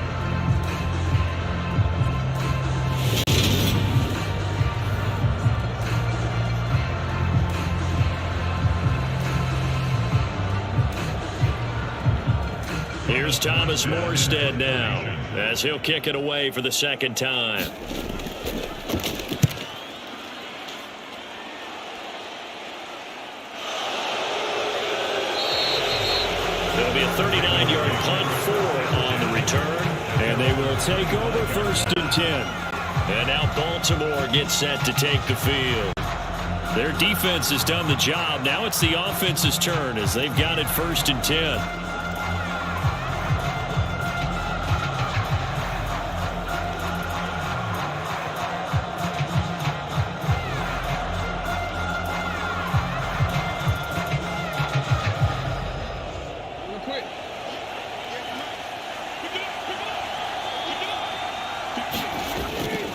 Here's Thomas Morstead now as he'll kick it away for the 2nd time. There'll be a 39-yard punt for on the return, and they will take over 1st and 10. And now Baltimore gets set to take the field. Their defense has done the job. Now it's the offense's turn as they've got it 1st and 10.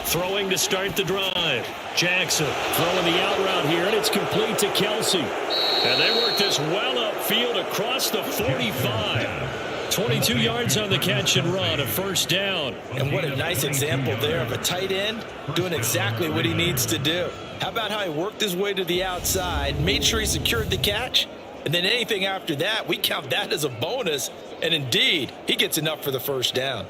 Throwing to start the drive. Jackson throwing the out route here, and it's complete to Kelsey. And they work this well upfield across the 45. 22 yards on the catch and run, a 1st down. And what a nice example there of a tight end doing exactly what he needs to do. How about how he worked his way to the outside, made sure he secured the catch, and then anything after that, we count that as a bonus. And indeed, he gets enough for the 1st down.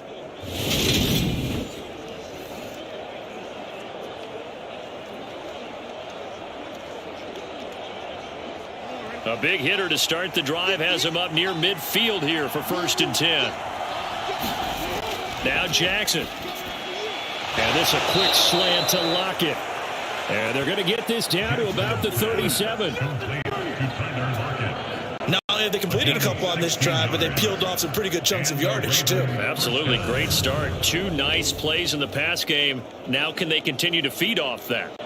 A big hitter to start the drive has him up near midfield here for 1st and 10. Now Jackson. And this a quick slant to Lockett. And they're going to get this down to about the 37. Not only have they completed a couple on this drive, but they peeled off some pretty good chunks of yardage, too. Absolutely. Great start. 2 nice plays in the pass game. Now can they continue to feed off that?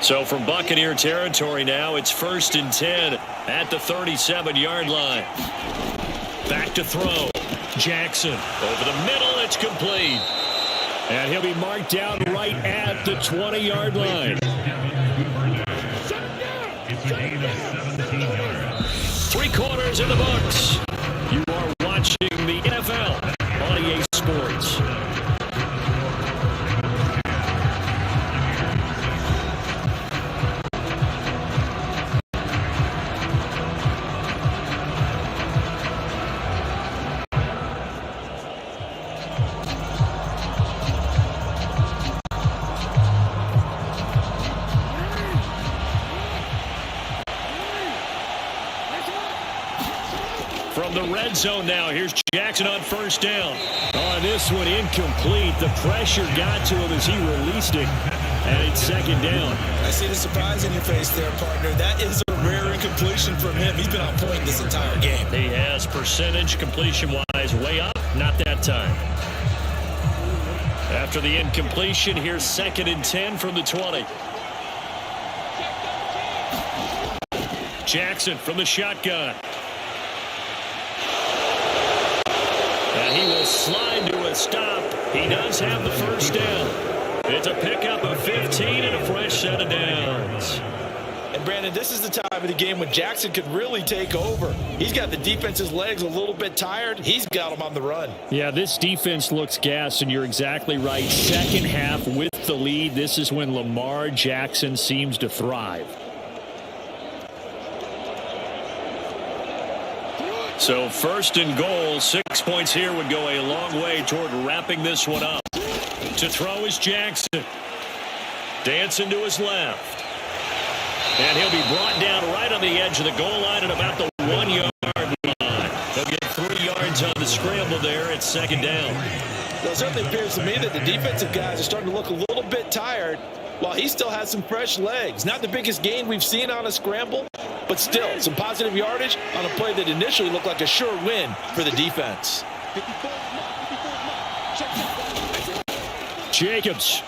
So from Buccaneer territory now, it's 1st and 10 at the 37-yard line. Back to throw. Jackson over the middle. It's complete. And he'll be marked down right at the 20-yard line. It's a gain of 17 yards. 3 quarters in the books. You are watching the NFL on EA Sports. From the red zone now, here's Jackson on first down. On this one, incomplete. The pressure got to him as he released it, and it's second down. I see the surprise in your face there, partner. That is a rare incompletion from him. He's been on point this entire game. He has percentage completion-wise way up, not that time. After the incompletion, here's 2nd and 10 from the 20. Jackson from the shotgun. And he will slide to a stop. He does have the first down. It's a pickup of 15 and a fresh set of downs. And Brandon, this is the time of the game when Jackson could really take over. He's got the defense's legs a little bit tired. He's got them on the run. Yeah, this defense looks gassed, and you're exactly right. Second half with the lead, this is when Lamar Jackson seems to thrive. So 1st and goal, 6 points here would go a long way toward wrapping this one up. To throw is Jackson. Dancing to his left. And he'll be brought down right on the edge of the goal line at about the 1 yard line. He'll get 3 yards on the scramble there. It's second down. Well, it certainly appears to me that the defensive guys are starting to look a little bit tired while he still has some fresh legs. Not the biggest gain we've seen on a scramble, but still some positive yardage on a play that initially looked like a sure win for the defense. Jacobs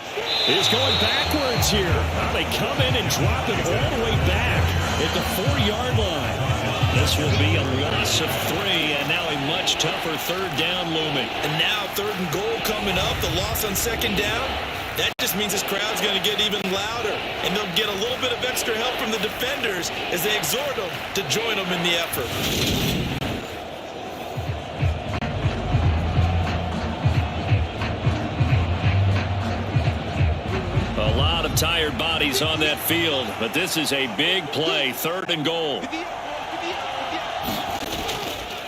is going backwards here. Now they come in and drop it all the way back at the 4-yard line. This will be a loss of 3, and now a much tougher 3rd down looming. And now 3rd and goal coming up. The loss on 2nd down. That just means this crowd's going to get even louder, and they'll get a little bit of extra help from the defenders as they exhort them to join them in the effort. A lot of tired bodies on that field, but this is a big play. 3rd and goal.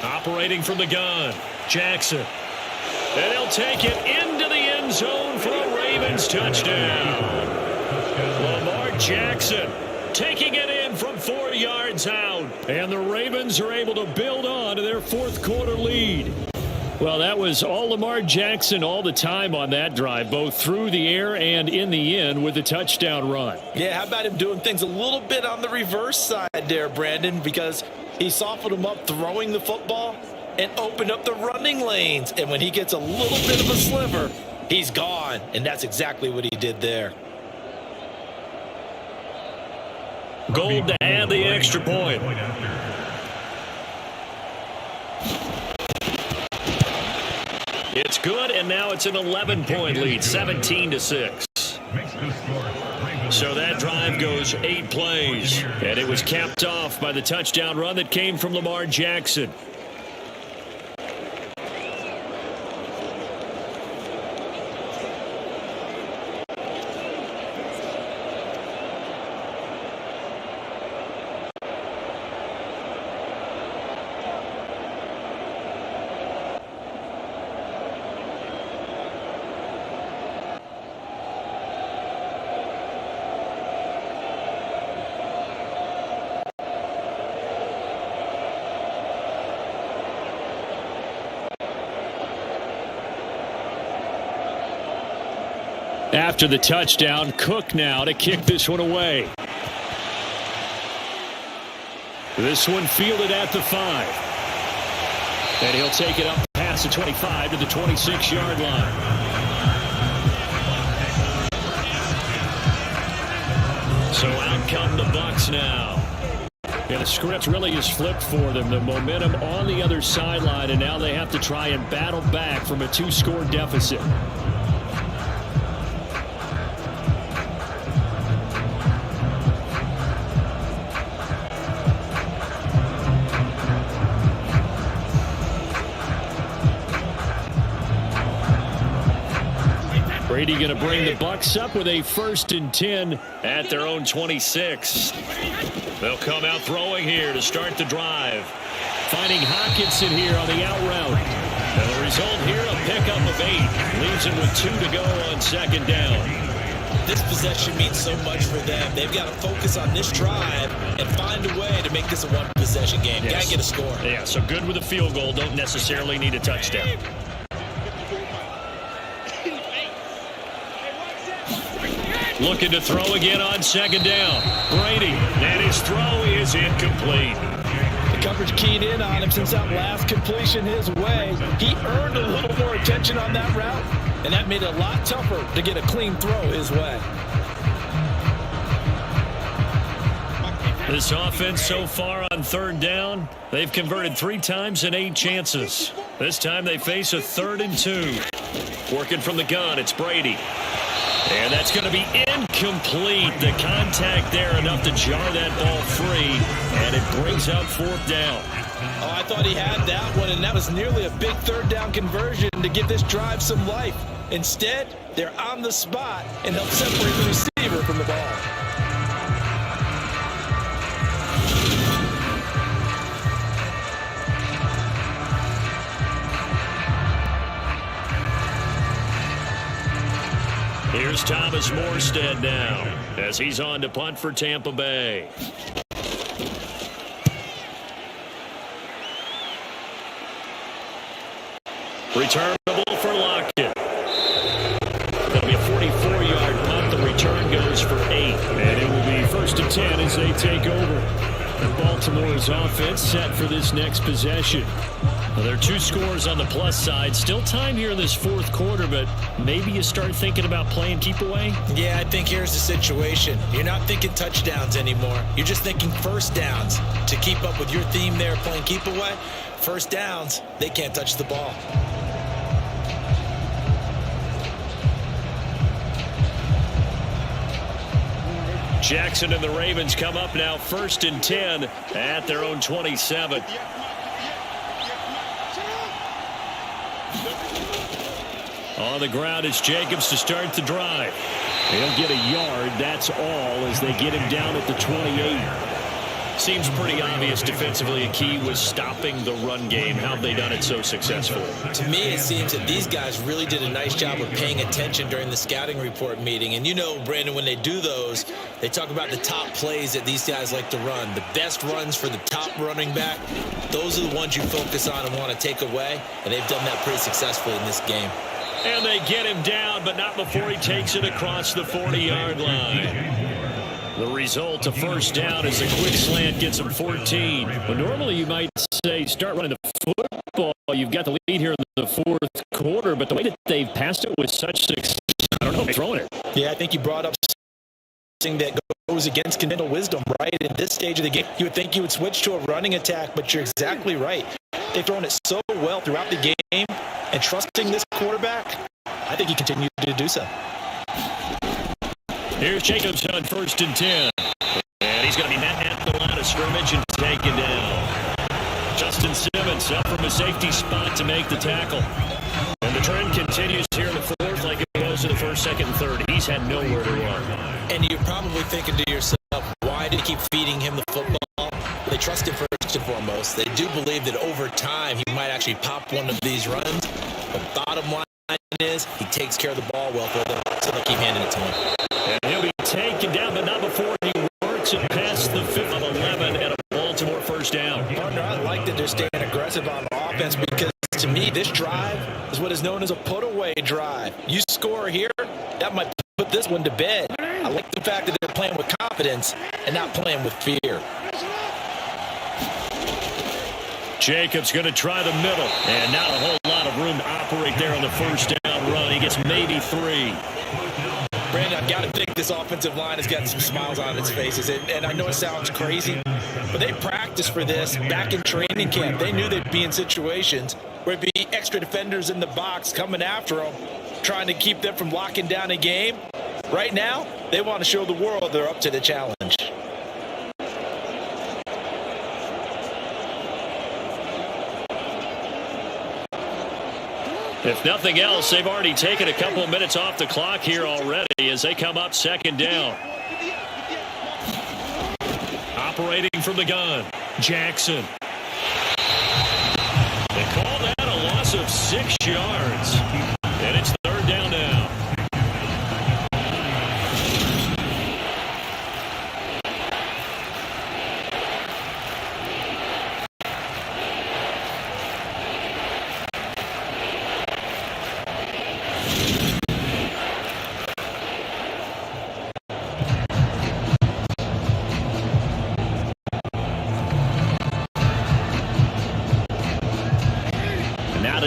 Operating from the gun, Jackson. And he'll take it into the end zone for a Ravens touchdown. Lamar Jackson taking it in from 4 yards out. And the Ravens are able to build on to their 4th quarter lead. Well, that was all Lamar Jackson all the time on that drive, both through the air and in the end with a touchdown run. Yeah, how about him doing things a little bit on the reverse side there, Brandon, because he softened him up throwing the football and opened up the running lanes. And when he gets a little bit of a sliver, he's gone. And that's exactly what he did there. Gold to add the extra point. It's good, and now it's an 11-point lead, 17-6. So that drive goes 8 plays, and it was capped off by the touchdown run that came from Lamar Jackson. After the touchdown, Cook now to kick this one away. This one fielded at the 5. And he'll take it up past the 25 to the 26-yard line. So out come the Bucs now. And the script really is flipped for them. The momentum on the other sideline, and now they have to try and battle back from a 2-score deficit. Brady going to bring the Bucs up with a 1st and 10 at their own 26. They'll come out throwing here to start the drive. Finding Hockenson here on the out route. And the result here, a pickup of 8. Leaves him with 2 to go on 2nd down. This possession means so much for them. They've got to focus on this drive and find a way to make this a one-possession game. Yes. Got to get a score. Yeah, so good with a field goal. Don't necessarily need a touchdown. Looking to throw again on second down. Brady, and his throw is incomplete. The coverage keyed in on him since that last completion his way. He earned a little more attention on that route, and that made it a lot tougher to get a clean throw his way. This offense so far on third down, they've converted 3 times in 8 chances. This time they face a 3rd and 2. Working from the gun, it's Brady. And that's going to be incomplete. The contact there enough to jar that ball free, and it brings up 4th down. Oh, I thought he had that one, and that was nearly a big 3rd down conversion to give this drive some life. Instead, they're on the spot and help separate the receiver from the ball. Here's Thomas Morstead now as he's on to punt for Tampa Bay. Returnable for Lockett. That'll be a 44-yard punt. The return goes for 8. And it will be 1st and 10 as they take over. And Baltimore's offense set for this next possession. Well, there are 2 scores on the plus side. Still time here in this 4th quarter, but maybe you start thinking about playing keep away? Yeah, I think here's the situation. You're not thinking touchdowns anymore. You're just thinking first downs. To keep up with your theme there, playing keep away, first downs, they can't touch the ball. Jackson and the Ravens come up now 1st and 10 at their own 27. On the ground, it's Jacobs to start the drive. He'll get a yard, that's all, as they get him down at the 28. Seems pretty obvious defensively a key was stopping the run game. How have they done it so successful? To me, it seems that these guys really did a nice job of paying attention during the scouting report meeting. And you know, Brandon, when they do those, they talk about the top plays that these guys like to run. The best runs for the top running back, those are the ones you focus on and want to take away. And they've done that pretty successfully in this game. And they get him down, but not before he takes it across the 40-yard line. The result, a first down, as a quick slant gets him 14. But normally you might say start running the football. You've got the lead here in the 4th quarter, but the way that they've passed it with such success, I don't know, they're throwing it. Yeah, I think you brought up something that goes against conventional wisdom, right? At this stage of the game, you would think you would switch to a running attack, but you're exactly right. They've thrown it so well throughout the game, and trusting this quarterback, I think he continued to do so. Here's Jacobs on 1st and 10. And he's going to be met at the line of scrimmage and taken down. Justin Simmons up from a safety spot to make the tackle. And the trend continues here in the 4th like it was in the 1st, 2nd, and 3rd. He's had nowhere to run. And you're probably thinking to yourself, why did he keep feeding him the football? They trust him first and foremost. They do believe that over time he might actually pop one of these runs. But bottom line is he takes care of the ball well for them, so they'll keep handing it to him. And he'll be taken down, but not before he works it past the 5th of 11 and a Baltimore first down. Partner, I like that they're staying aggressive on offense because, to me, this drive is what is known as a put-away drive. You score here, that might put this one to bed. I like the fact that they're playing with confidence and not playing with fear. Jacobs going to try the middle, and not a whole lot of room to operate there on the first down run. He gets maybe 3. Brandon, I've got to think this offensive line has got some smiles on its faces. And I know it sounds crazy, but they practiced for this back in training camp. They knew they'd be in situations where it'd be extra defenders in the box coming after them, trying to keep them from locking down a game. Right now, they want to show the world they're up to the challenge. If nothing else, they've already taken a couple of minutes off the clock here already as they come up 2nd down. Operating from the gun, Jackson. They call that a loss of 6 yards. And it's 3rd down now.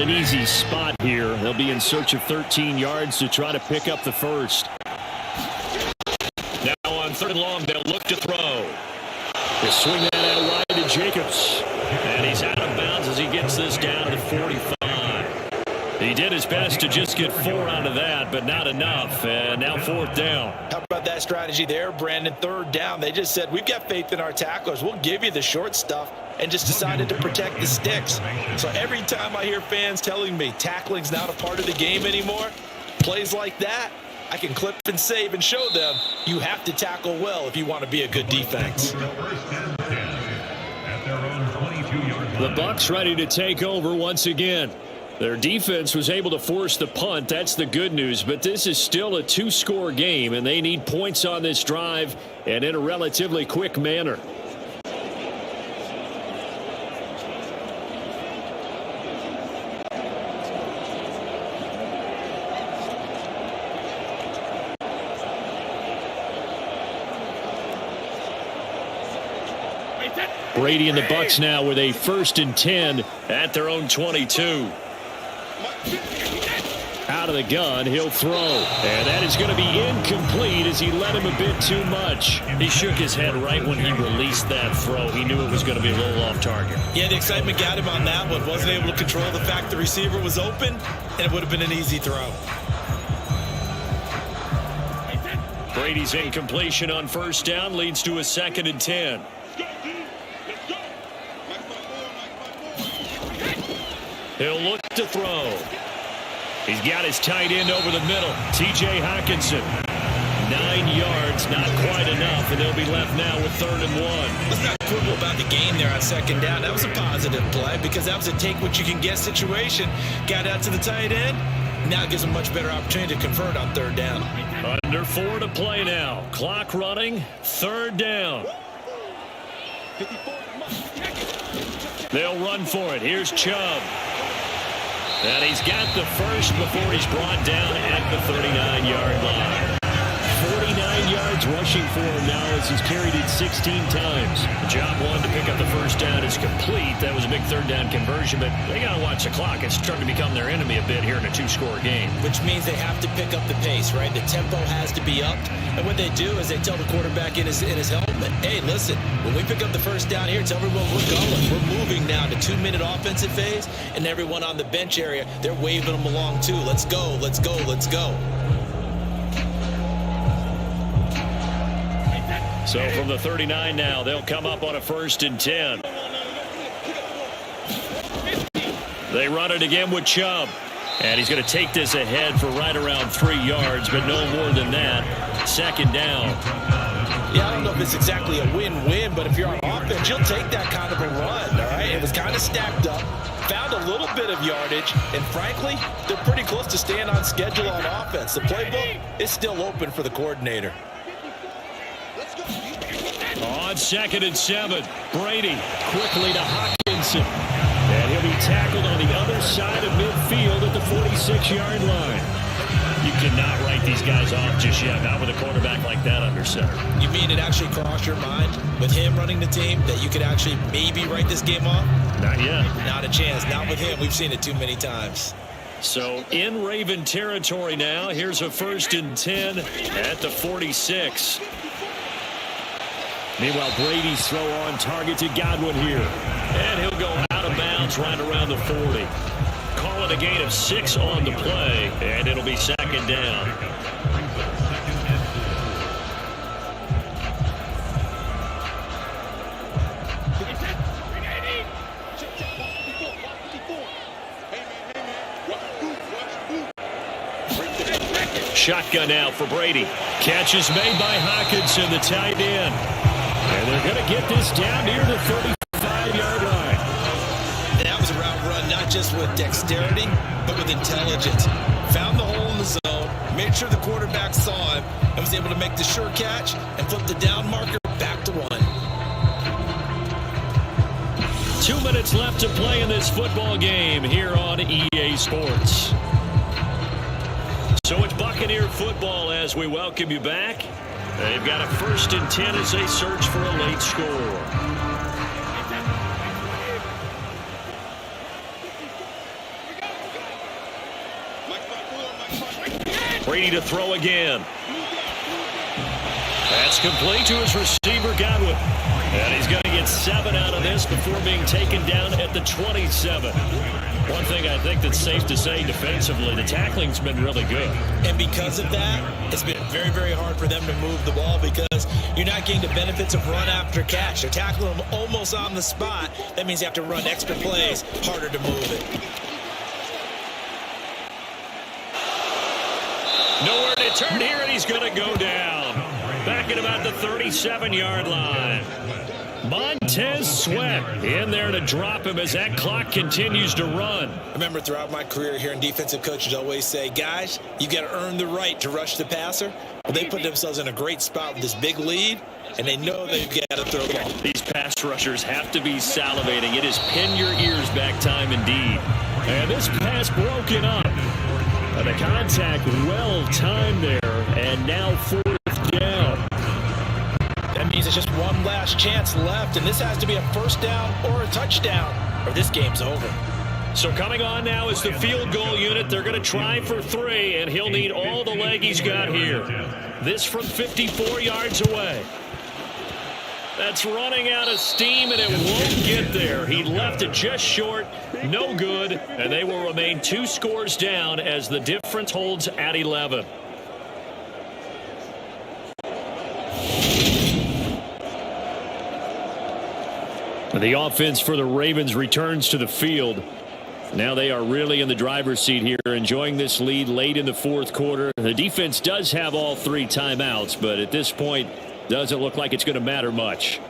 an easy spot here. They'll be in search of 13 yards to try to pick up the first. Now on third and long, they'll look to throw. They swing that out wide to Jacobs. And he's out of bounds as he gets this down to the 45. He did his best to just get 4 out of that, but not enough. And now fourth down. How about that strategy there, Brandon? Third down. They just said, we've got faith in our tacklers. We'll give you the short stuff, and just decided to protect the sticks. So every time I hear fans telling me tackling's not a part of the game anymore, plays like that, I can clip and save and show them you have to tackle well if you want to be a good defense. The Bucs ready to take over once again. Their defense was able to force the punt. That's the good news. But this is still a 2-score game, and they need points on this drive and in a relatively quick manner. Brady and the Bucs now with a 1st and 10 at their own 22. Out of the gun, he'll throw. And that is going to be incomplete as he let him a bit too much. He shook his head right when he released that throw. He knew it was going to be a little off target. Yeah, the excitement got him on that one. Wasn't able to control the fact the receiver was open, and it would have been an easy throw. Brady's incompletion on 1st down leads to a 2nd and 10. He'll look to throw. He's got his tight end over the middle, T.J. Hockenson. 9 yards, not quite enough, and they'll be left now with 3rd and 1. Let's not quibble about the game there on 2nd down. That was a positive play because that was a take-what-you-can-get situation. Got out to the tight end. Now it gives a much better opportunity to convert on 3rd down. Under 4 to play now. Clock running, 3rd down. They'll run for it. Here's Chubb. And he's got the first before he's brought down at the 39-yard line. 49 yards rushing for him now as he's carried it 16 times. Job 1 to pick up the 1st down is complete. That was a big 3rd down conversion, but they got to watch the clock. It's starting to become their enemy a bit here in a 2-score game. Which means they have to pick up the pace, right? The tempo has to be upped. And what they do is they tell the quarterback in his helmet, hey, listen, when we pick up the 1st down here, tell everyone we're going. We're moving now to 2-minute offensive phase, and everyone on the bench area, they're waving them along too. Let's go, let's go, let's go. So from the 39 now, they'll come up on a 1st and 10. They run it again with Chubb. And he's going to take this ahead for right around 3 yards, but no more than that. 2nd down. Yeah, I don't know if it's exactly a win-win, but if you're on offense, you'll take that kind of a run, all right? It was kind of stacked up, found a little bit of yardage, and frankly, they're pretty close to staying on schedule on offense. The playbook is still open for the coordinator. On 2nd and 7, Brady quickly to Hockenson. And he'll be tackled on the other side of midfield at the 46-yard line. You cannot write these guys off just yet, not with a quarterback like that under center. You mean it actually crossed your mind with him running the team that you could actually maybe write this game off? Not yet. Not a chance. Not with him. We've seen it too many times. So in Raven territory now. Here's a 1st and 10 at the 46. Meanwhile, Brady's throw on target to Godwin here. And he'll go out of bounds right around the 40. Call it a gain of 6 on the play, and it'll be 2nd down. Shotgun out for Brady. Catch is made by Hockenson, the tight end. And they're going to get this down near the 35-yard line. And that was a route run, not just with dexterity, but with intelligence. Found the hole in the zone, made sure the quarterback saw him, and was able to make the sure catch and flip the down marker back to 1. 2 minutes left to play in this football game here on EA Sports. So it's Buccaneer football as we welcome you back. They've got a 1st and 10 as they search for a late score. Brady to throw again. That's complete to his receiver, Godwin. And he's going to get 7 out of this before being taken down at the 27. One thing I think that's safe to say defensively, the tackling's been really good. And because of that, it's been very, very hard for them to move the ball because you're not getting the benefits of run after catch. They're tackling them almost on the spot. That means you have to run extra plays, harder to move it. Nowhere to turn here, and he's going to go down. Back at about the 37-yard line. Montez Sweat in there to drop him as that clock continues to run. I remember throughout my career hearing defensive coaches always say, guys, you got to earn the right to rush the passer. Well, they put themselves in a great spot with this big lead, and they know they've got to throw the ball. These pass rushers have to be salivating. It is pin your ears back time indeed. And this pass broken up. The contact well timed there, and now 4th down. That means it's just one last chance left, and this has to be a first down or a touchdown, or this game's over. So coming on now is the field goal unit. They're going to try for 3, and he'll need all the leg he's got here. This from 54 yards away. That's running out of steam, and it won't get there. He left it just short, no good, and they will remain 2 scores down as the difference holds at 11. The offense for the Ravens returns to the field. Now they are really in the driver's seat here, enjoying this lead late in the 4th quarter. The defense does have all 3 timeouts, but at this point, doesn't look like it's going to matter much.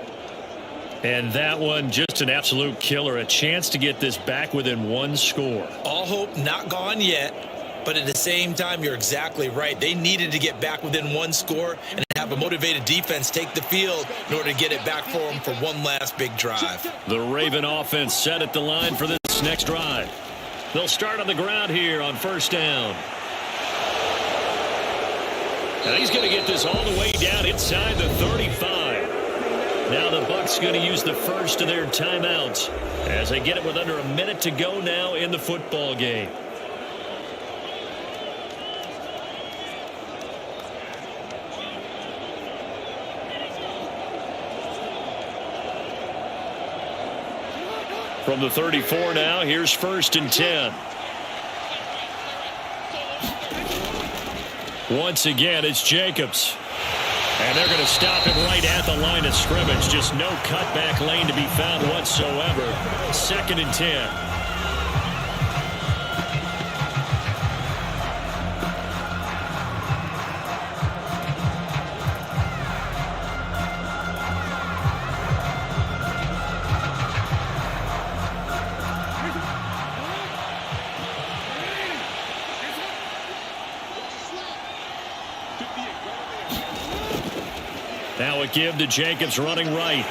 And that one, just an absolute killer. A chance to get this back within 1 score. All hope not gone yet, but at the same time, you're exactly right. They needed to get back within 1 score and have a motivated defense take the field in order to get it back for them for one last big drive. The Raven offense set at the line for this next drive. They'll start on the ground here on 1st down. And he's going to get this all the way down inside the 35. Now the Bucs going to use the first of their timeouts as they get it with under a minute to go now in the football game. From the 34 now, here's 1st and 10. Once again, it's Jacobs. And they're going to stop him right at the line of scrimmage. Just no cutback lane to be found whatsoever. 2nd and 10. Now a give to Jacobs running right.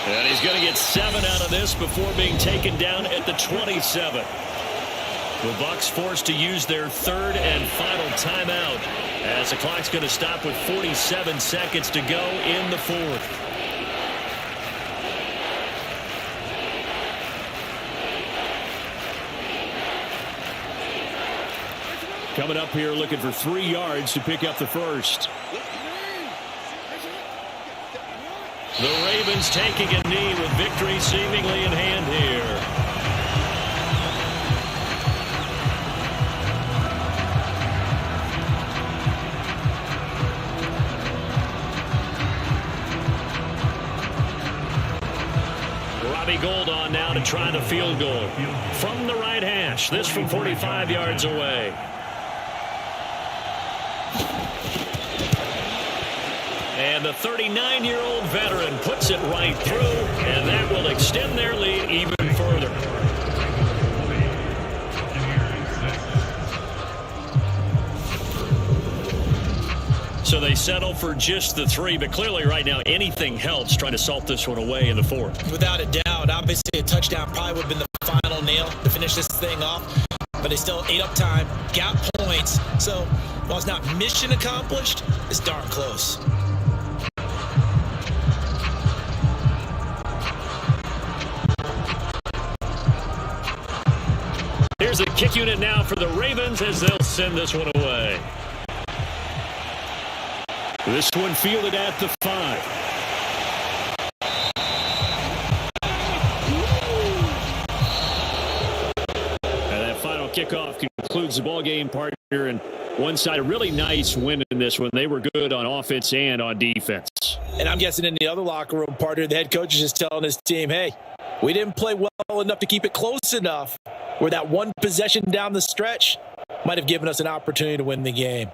And he's going to get 7 out of this before being taken down at the 27. The Bucs forced to use their 3rd and final timeout as the clock's going to stop with 47 seconds to go in the 4th. Coming up here looking for 3 yards to pick up the first. The Ravens taking a knee with victory seemingly in hand here. Robbie Gould on now to try the field goal from the right hash. This from 45 yards away. And the 39-year-old veteran puts it right through, and that will extend their lead even further. So they settle for just the 3, but clearly right now anything helps trying to salt this one away in the 4th. Without a doubt, obviously a touchdown probably would have been the final nail to finish this thing off, but they still ate up time, got points. So while it's not mission accomplished, it's darn close. Here's a Kick unit now for the Ravens as they'll send this one away. This one fielded at the 5. Kickoff concludes the ball game, partner, and one side a really nice win in this one. They were good on offense and on defense. And I'm guessing in the other locker room, partner, the head coach is just telling his team, hey, we didn't play well enough to keep it close enough where that one possession down the stretch might have given us an opportunity to win the game.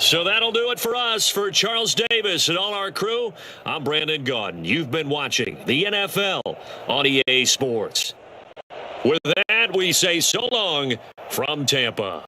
So that'll do it for us. For Charles Davis and all our crew, I'm Brandon Gaudin. You've been watching the NFL on EA Sports. With that, we say so long from Tampa.